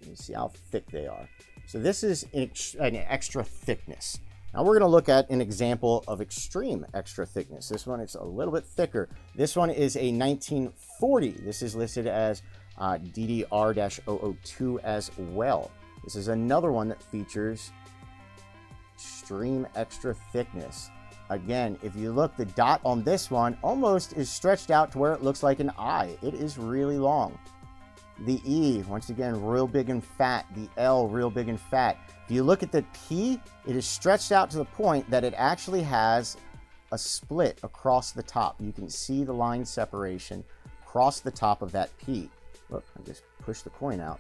You see how thick they are. So this is an extra thickness. Now we're going to look at an example of extreme extra thickness. This one is a little bit thicker. This one is a 1940. This is listed as DDR-002 as well. This is another one that features extreme extra thickness. Again, if you look, the dot on this one almost is stretched out to where it looks like an I. It is really long. The E, once again, real big and fat. The L, real big and fat. If you look at the P, it is stretched out to the point that it actually has a split across the top. You can see the line separation across the top of that P. Look, I just pushed the coin out.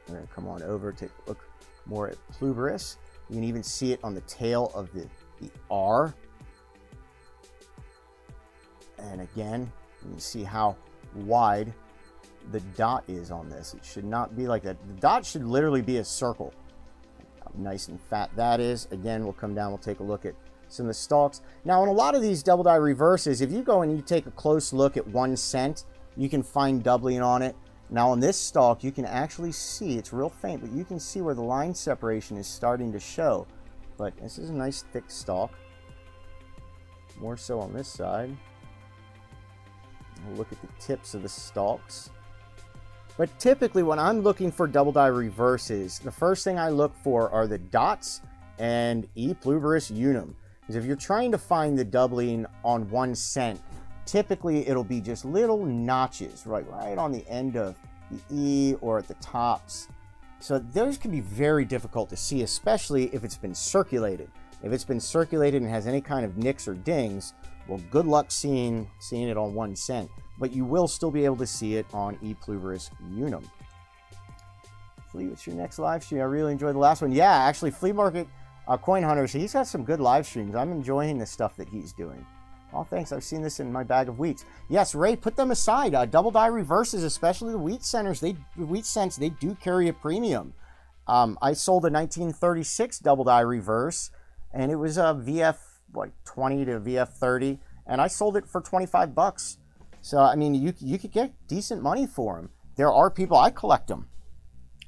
I'm going to come on over to look more at Pluberus. You can even see it on the tail of the R. And again, you can see how wide the dot is on this. It should not be like that. The dot should literally be a circle. How nice and fat that is. Again, we'll come down, we'll take a look at some of the stalks. Now, on a lot of these double die reverses, if you go and you take a close look at 1 cent, you can find doubling on it. Now on this stalk, you can actually see, it's real faint, but you can see where the line separation is starting to show. But this is a nice thick stalk. More so on this side. We'll look at the tips of the stalks. But typically when I'm looking for double die reverses, the first thing I look for are the dots and E pluviris unum. Because if you're trying to find the doubling on 1 cent, typically it'll be just little notches right on the end of the E or at the tops. So those can be very difficult to see, especially if it's been circulated. If it's been circulated and has any kind of nicks or dings, well, good luck seeing it on 1 cent. But you will still be able to see it on E pluviris unum. Flea, what's your next live stream? I really enjoyed the last one. Yeah, actually, Flea Market Coin Hunters, he's got some good live streams. I'm enjoying the stuff that he's doing. Oh, thanks. I've seen this in my bag of wheats. Yes, Ray, put them aside. Double die reverses, especially the wheat centers, wheat cents, they do carry a premium. I sold a 1936 double die reverse, and it was a VF like 20 to VF 30, and I sold it for 25 bucks. So I mean, you could get decent money for them. There are people, I collect them.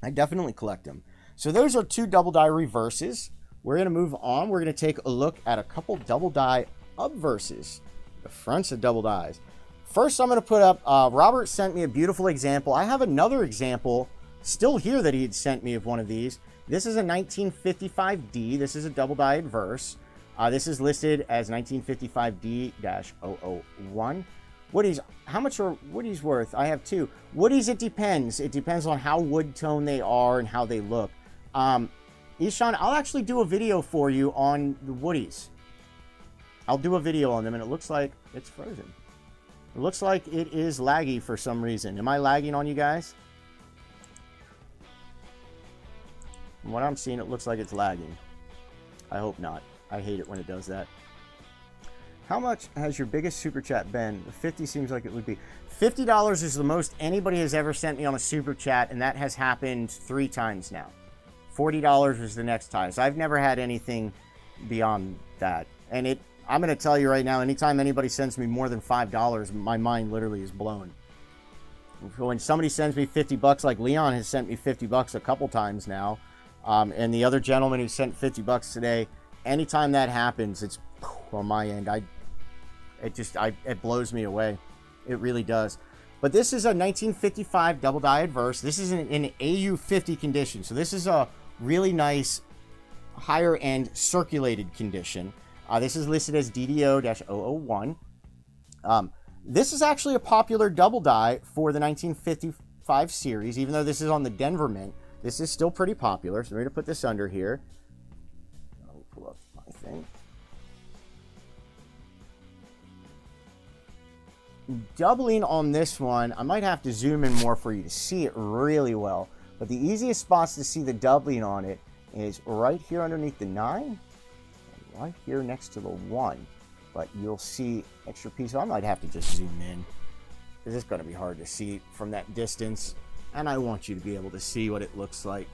I definitely collect them. So those are 2 double die reverses. We're going to move on. We're going to take a look at a couple double die obverses, the fronts of double dies. First, I'm going to put up, Robert sent me a beautiful example. I have another example still here that he had sent me of one of these. This is a 1955D. This is a double die adverse. This is listed as 1955D-001. Woodies, how much are Woodies worth? I have 2. Woodies, it depends. It depends on how wood tone they are and how they look. Ishan, I'll actually do a video for you on the Woodies. I'll do a video on them, and it looks like it's frozen. It looks like it is laggy for some reason. Am I lagging on you guys? From what I'm seeing, it looks like it's lagging. I hope not. I hate it when it does that. How much has your biggest super chat been? 50 seems like it would be. $50 is the most anybody has ever sent me on a super chat, and that has happened 3 times now. $40 was the next highest. I've never had anything beyond that. And I'm going to tell you right now, anytime anybody sends me more than $5, my mind literally is blown. When somebody sends me 50 bucks, like Leon has sent me 50 bucks a couple times now, and the other gentleman who sent 50 bucks today, anytime that happens, it's on my end. It blows me away. It really does. But this is a 1955 double die adverse. This is in AU50 condition. So this is a really nice higher end circulated condition. This is listed as DDO-001. This is actually a popular double die for the 1955 series, even though this is on the Denver Mint. This is still pretty popular. So we're going to put this under here. I'll pull up my thing. Doubling on this one, I might have to zoom in more for you to see it really well. But the easiest spots to see the doubling on it is right here underneath the 9. Right here next to the 1, but you'll see extra piece. I might have to just zoom in because it's going to be hard to see from that distance, and I want you to be able to see what it looks like.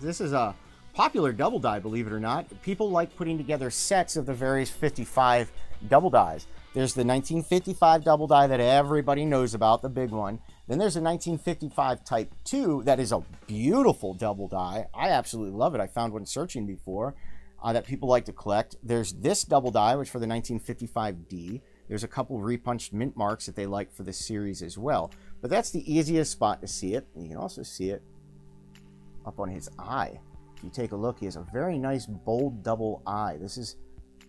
This is a popular double die, believe it or not. People like putting together sets of the various 55 double dies. There's the 1955 double die that everybody knows about, the big one. Then there's a 1955 Type 2 that is a beautiful double die. I absolutely love it. I found one searching before. That people like to collect. There's this double die, which for the 1955D. There's a couple of repunched mint marks that they like for this series as well. But that's the easiest spot to see it. You can also see it up on his eye. If you take a look, he has a very nice bold double eye. This is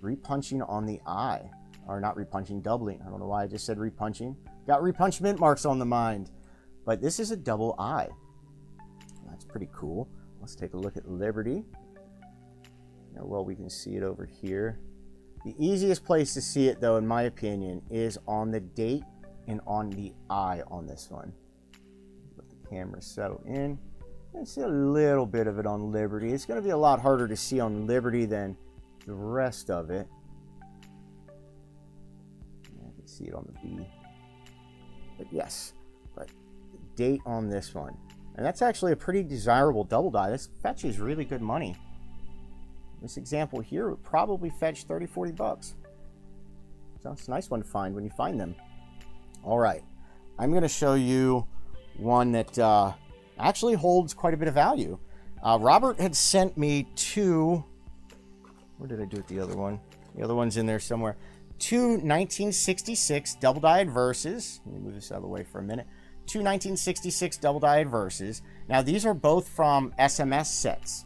repunching on the eye. Or not repunching, doubling. I don't know why I just said repunching. Got repunched mint marks on the mind. But this is a double eye. That's pretty cool. Let's take a look at Liberty. Well, we can see it over here. The easiest place to see it, though, in my opinion, is on the date and on the eye on this one. Let the camera settle in. And see a little bit of it on Liberty. It's going to be a lot harder to see on Liberty than the rest of it. I can see it on the B. But yes, but the date on this one. And that's actually a pretty desirable double die. This fetches really good money. This example here would probably fetch 30, 40 bucks. So it's a nice one to find when you find them. All right. I'm going to show you one that actually holds quite a bit of value. Robert had sent me two. Where did I do with the other one? The other one's in there somewhere. Two 1966 double-die obverses. Let me move this out of the way for a minute. Two 1966 double-die obverses. Now, these are both from SMS sets,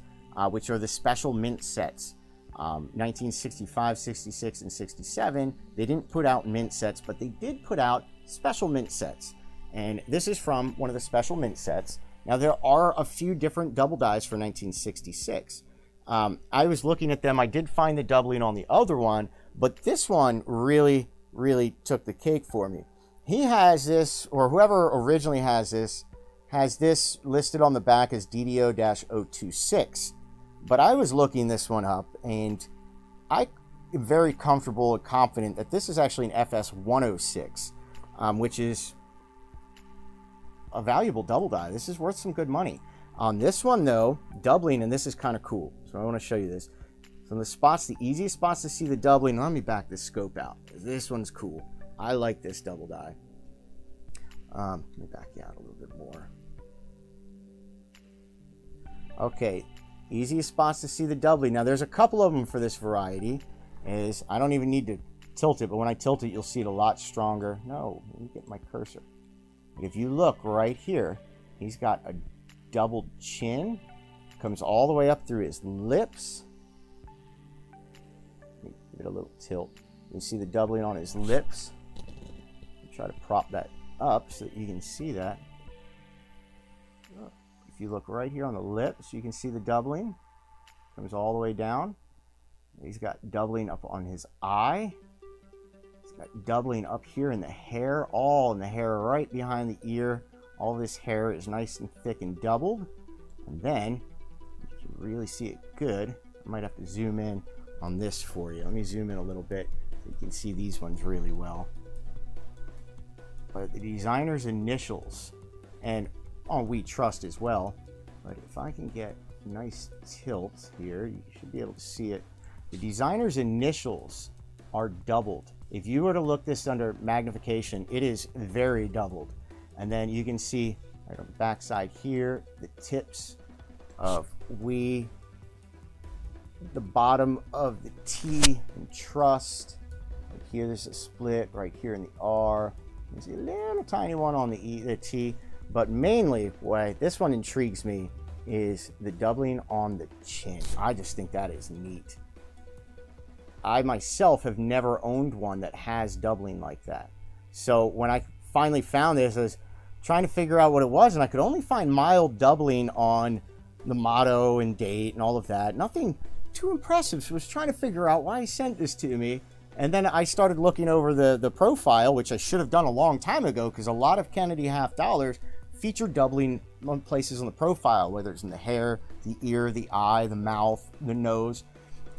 which are the special mint sets. 1965, 66, and 67. They didn't put out mint sets, but they did put out special mint sets. And this is from one of the special mint sets. Now, there are a few different double dies for 1966. I was looking at them. I did find the doubling on the other one, but this one really, really took the cake for me. He has this, or whoever originally has this listed on the back as DDO-026. But I was looking this one up, and I am very comfortable and confident that this is actually an FS106, which is a valuable double die. This is worth some good money. On this one, though, doubling, and this is kind of cool. So I want to show you this. From the spots, the easiest spots to see the doubling, let me back this scope out. This one's cool. I like this double die. Let me back you out a little bit more. Okay. Easiest spots to see the doubling. Now, there's a couple of them for this variety. I don't even need to tilt it, but when I tilt it, you'll see it a lot stronger. No, let me get my cursor. If you look right here, he's got a doubled chin. Comes all the way up through his lips. Let me give it a little tilt. You see the doubling on his lips. Try to prop that up so that you can see that. If you look right here on the lips, you can see the doubling. Comes all the way down. He's got doubling up on his eye. He's got doubling up here in the hair, all in the hair right behind the ear. All this hair is nice and thick and doubled. And then, you can really see it good. I might have to zoom in on this for you. Let me zoom in a little bit so you can see these ones really well. But the designer's initials, and on We Trust as well. But if I can get a nice tilt here, you should be able to see it. The designer's initials are doubled. If you were to look this under magnification, it is very doubled. And then you can see right on the back side here, the tips of We, the bottom of the T in Trust. Right here, there's a split right here in the R. You can see a little tiny one on the E, the T. But mainly, why this one intrigues me is the doubling on the chin. I just think that is neat. I myself have never owned one that has doubling like that. So when I finally found this, I was trying to figure out what it was, and I could only find mild doubling on the motto and date and all of that. Nothing too impressive. So I was trying to figure out why he sent this to me. And then I started looking over the profile, which I should have done a long time ago, because a lot of Kennedy half dollars feature doubling on places on the profile, whether it's in the hair, the ear, the eye, the mouth, the nose.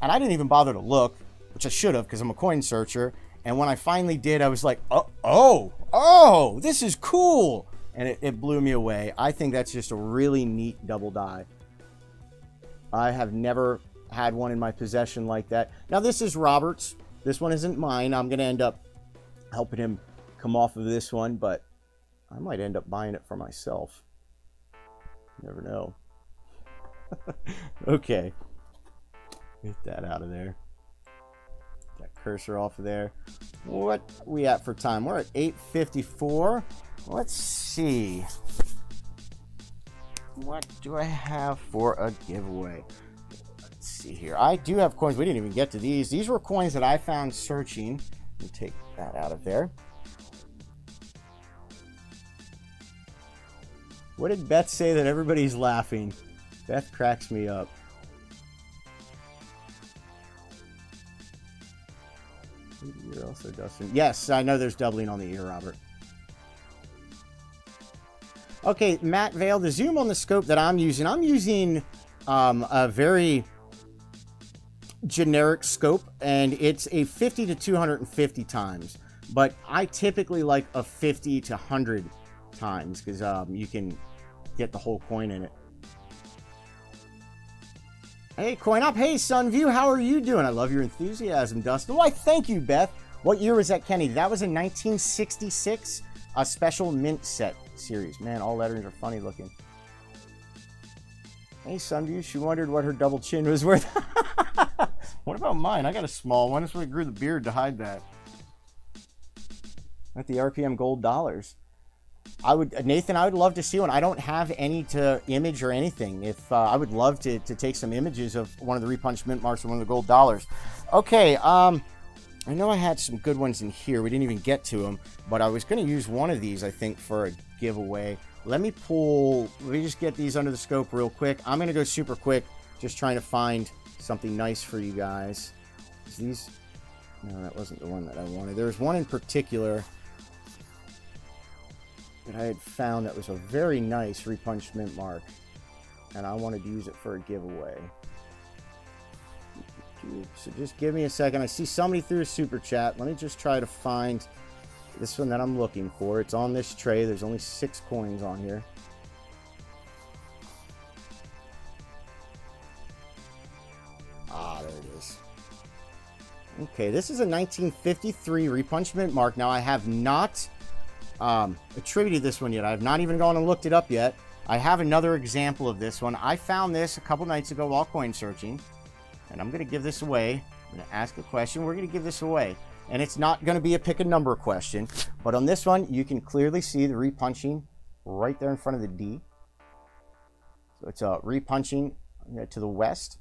And I didn't even bother to look, which I should have, because I'm a coin searcher. And when I finally did, I was like, oh, this is cool. And it blew me away. I think that's just a really neat double die. I have never had one in my possession like that. Now, this is Robert's. This one isn't mine. I'm going to end up helping him come off of this one, but I might end up buying it for myself. Never know. Okay. Get that out of there. That cursor off of there. What are we at for time? We're at 8:54. Let's see. What do I have for a giveaway? Let's see here. I do have coins. We didn't even get to these. These were coins that I found searching. Let me take that out of there. What did Beth say that everybody's laughing? Beth cracks me up. You're also Dustin. Yes, I know there's doubling on the ear, Robert. Okay, Matt Vale, the zoom on the scope that I'm using a very generic scope, and it's a 50 to 250 times. But I typically like a 50 to 100 times, because you can get the whole coin in it. Hey, Coin Opp. Hey, Sunview. How are you doing? I love your enthusiasm, Dustin. Why, thank you, Beth. What year was that, Kenny? That was a 1966 special mint set. series. Man, all letters are funny looking. Hey, Sunview, she wondered what her double chin was worth. What about mine? I got a small one. That's why I grew the beard to hide that. At the RPM gold dollars. Nathan, I would love to see one. I don't have any to image or anything. If I would love to take some images of one of the repunched mint marks or one of the gold dollars. Okay, I know I had some good ones in here. We didn't even get to them, but I was going to use one of these, I think, for a giveaway. Let me just get these under the scope real quick. I'm going to go super quick, just trying to find something nice for you guys. No, that wasn't the one that I wanted. There was one in particular that I had found that was a very nice repunched mint mark, and I wanted to use it for a giveaway. So just give me a second. I see somebody threw a super chat. Let me just try to find this one that I'm looking for. It's on this tray. There's only 6 coins on here. Ah, there it is. Okay, this is a 1953 repunched mint mark. Now, I have not attributed this one yet. I have not even gone and looked it up yet. I have another example of this one. I found this a couple nights ago while coin searching, and I'm going to give this away. I'm going to ask a question. We're going to give this away. And it's not going to be a pick a number question, but on this one, you can clearly see the repunching right there in front of the D. So it's a repunching to the west.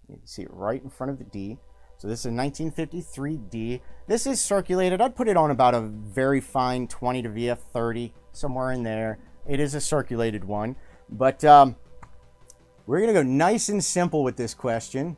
You can see it right in front of the D. So this is a 1953 D. This is circulated. I'd put it on about a very fine 20 to VF 30, somewhere in there. It is a circulated one, but we're going to go nice and simple with this question.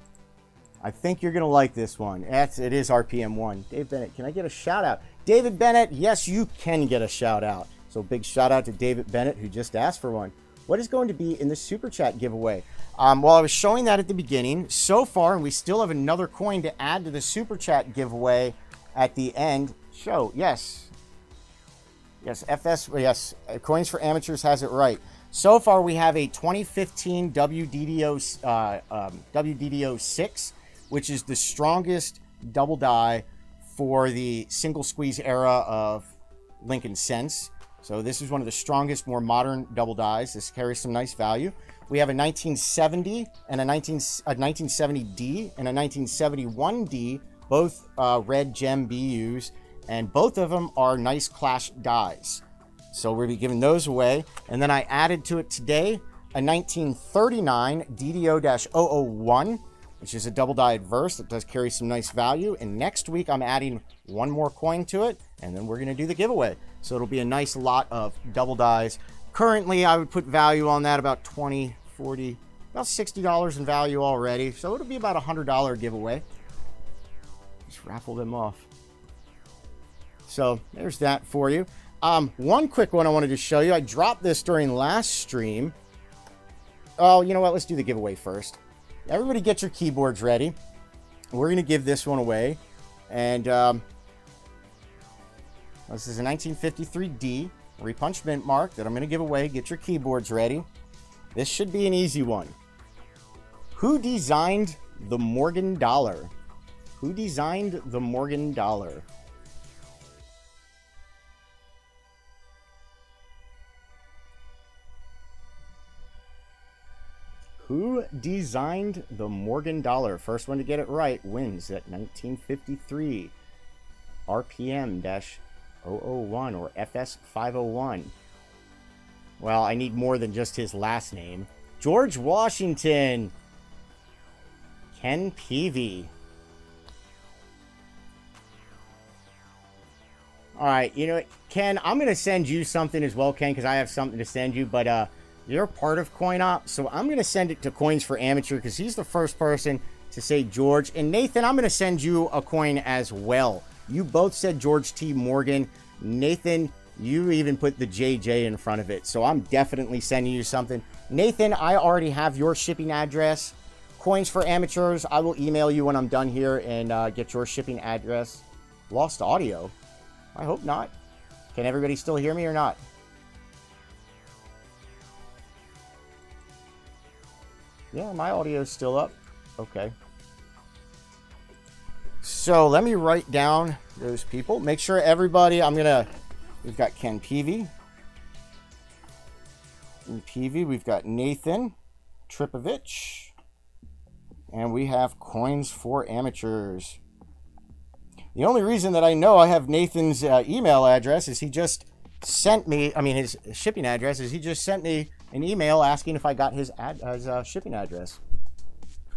I think you're going to like this one. It is RPM 1. Dave Bennett, can I get a shout out? David Bennett, yes, you can get a shout out. So big shout out to David Bennett, who just asked for one. What is going to be in the Super Chat giveaway? Well, I was showing that at the beginning. So far, and we still have another coin to add to the Super Chat giveaway at the end. Yes. Yes, yes, Coins for Amateurs has it right. So far, we have a 2015 WDDO 6, which is the strongest double die for the single squeeze era of Lincoln Cents. So this is one of the strongest, more modern double dies. This carries some nice value. We have a 1970 and a 1970D and a 1971D, both red gem BUs, and both of them are nice clash dies. So we'll be giving those away. And then I added to it today a 1939 DDO-001, which is a double die adverse that does carry some nice value. And next week, I'm adding one more coin to it, and then we're going to do the giveaway. So it'll be a nice lot of double dies. Currently, I would put value on that about $20, $40, about $60 in value already. So it'll be about a $100 giveaway. Just raffle them off. So there's that for you. One quick one I wanted to show you. I dropped this during last stream. Oh, you know what? Let's do the giveaway first. Everybody get your keyboards ready. We're going to give this one away. And this is a 1953D repunched mint mark that I'm going to give away. Get your keyboards ready. This should be an easy one. Who designed the Morgan dollar? Who designed the Morgan dollar? Who designed the Morgan dollar? First one to get it right wins at 1953 RPM-001 or FS501. Well, I need more than just his last name. George Washington. Ken Peavy. All right, you know what, Ken, I'm going to send you something as well, Ken, because I have something to send you, but you're part of Coin Opp, so I'm going to send it to Coins for Amateur because he's the first person to say George. And Nathan, I'm going to send you a coin as well. You both said George T. Morgan. Nathan, you even put the JJ in front of it, so I'm definitely sending you something. Nathan, I already have your shipping address. Coins for Amateurs, I will email you when I'm done here and get your shipping address. Lost audio? I hope not. Can everybody still hear me or not? Yeah, my audio is still up. Okay. So let me write down those people. Make sure everybody, we've got Ken Peavy. In PV, we've got Nathan Tripovich. And we have Coins for Amateurs. The only reason that I know I have Nathan's email address is he just sent me, his shipping address is he just sent me an email asking if I got his shipping address.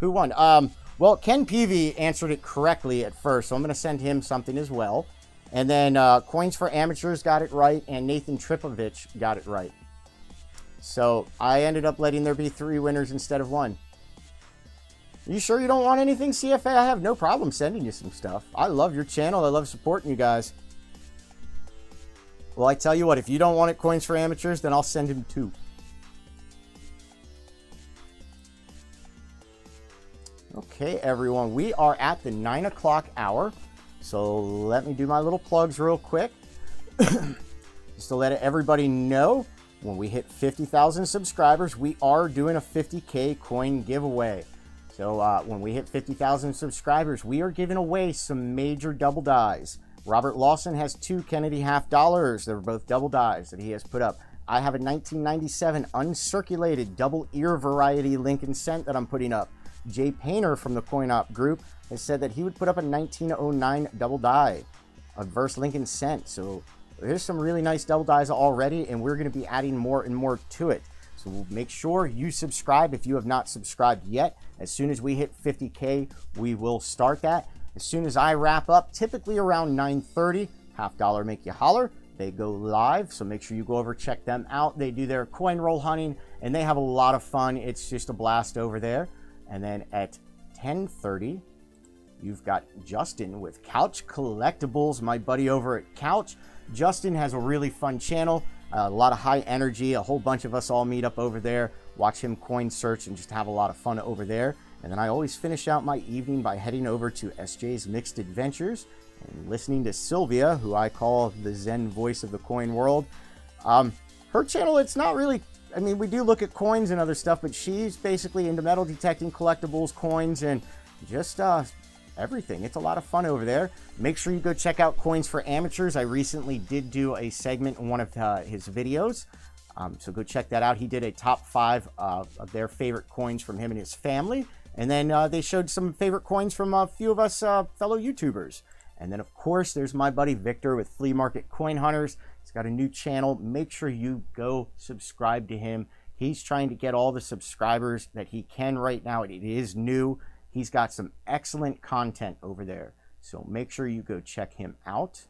Who won? Well, Ken Peavy answered it correctly at first, so I'm going to send him something as well. And then Coins for Amateurs got it right, and Nathan Tripovich got it right. So I ended up letting there be 3 winners instead of 1. You sure you don't want anything, CFA? I have no problem sending you some stuff. I love your channel. I love supporting you guys. Well, I tell you what, if you don't want it, Coins for Amateurs, then I'll send him 2. Okay, everyone. We are at the 9 o'clock hour. So let me do my little plugs real quick. Just to let everybody know, when we hit 50,000 subscribers, we are doing a 50K coin giveaway. So when we hit 50,000 subscribers, we are giving away some major double dies. Robert Lawson has 2 Kennedy half dollars. They're both double dies that he has put up. I have a 1997 uncirculated double ear variety Lincoln cent that I'm putting up. Jay Painter from the Coin Opp group has said that he would put up a 1909 double die, a verse Lincoln cent. So there's some really nice double dies already, and we're going to be adding more and more to it. So make sure you subscribe if you have not subscribed yet. As soon as we hit 50K, we will start that. As soon as I wrap up, typically around 9:30, Half Dollar Make You Holler, they go live. So make sure you go over, check them out. They do their coin roll hunting, and they have a lot of fun. It's just a blast over there. And then at 10:30, you've got Justin with Couch Collectibles, my buddy over at Couch. Justin has a really fun channel. A lot of high energy. A whole bunch of us all meet up over there, watch him coin search, and just have a lot of fun over there. And then I always finish out my evening by heading over to SJ's Mixed Adventures and listening to Sylvia, who I call the Zen voice of the coin world. Her channel, it's not really, we do look at coins and other stuff, but she's basically into metal detecting, collectibles, coins, and just everything. It's a lot of fun over there. Make sure you go check out Coins for Amateurs. I recently did do a segment in one of his videos, so go check that out. He did a top 5 of their favorite coins from him and his family, and then they showed some favorite coins from a few of us fellow YouTubers. And then of course there's my buddy Victor with Flea Market Coin Hunters. He's got a new channel. Make sure you go subscribe to him. He's trying to get all the subscribers that he can right now. It is new. He's got some excellent content over there, so make sure you go check him out.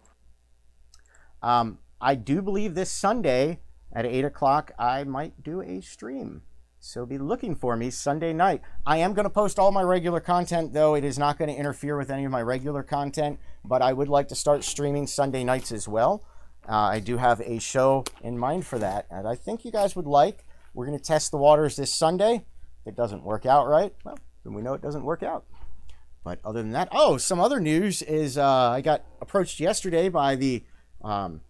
I do believe this Sunday at 8 o'clock I might do a stream, so be looking for me Sunday night. I am going to post all my regular content, though. It is not going to interfere with any of my regular content, but I would like to start streaming Sunday nights as well. I do have a show in mind for that, and I think you guys would like. We're going to test the waters this Sunday. If it doesn't work out right, well, then we know it doesn't work out. But other than that, oh, some other news is I got approached yesterday by the man,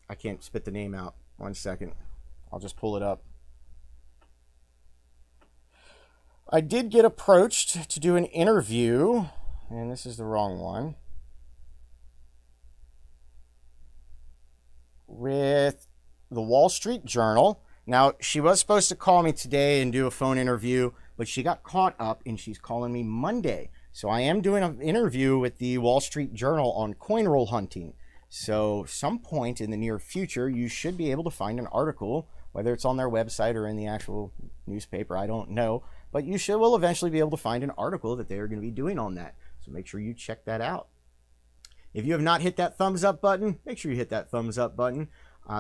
I can't spit the name out. 1 second, I'll just pull it up. I did get approached to do an interview, and this is the wrong one, with the Wall Street Journal. Now, she was supposed to call me today and do a phone interview, but she got caught up and she's calling me Monday. So I am doing an interview with the Wall Street Journal on coin roll hunting. So some point in the near future, you should be able to find an article, whether it's on their website or in the actual newspaper, I don't know, but you will eventually be able to find an article that they're going to be doing on that. So make sure you check that out. If you have not hit that thumbs up button, make sure you hit that thumbs up button.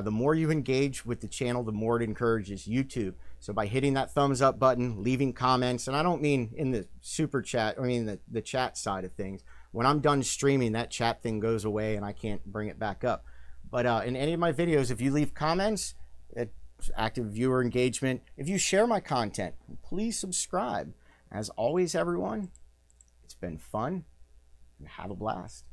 The more you engage with the channel, the more it encourages YouTube. So by hitting that thumbs up button, leaving comments, and I don't mean in the super chat, I mean the chat side of things. When I'm done streaming, that chat thing goes away and I can't bring it back up. But in any of my videos, if you leave comments, it's active viewer engagement. If you share my content, please subscribe. As always, everyone, it's been fun and have a blast.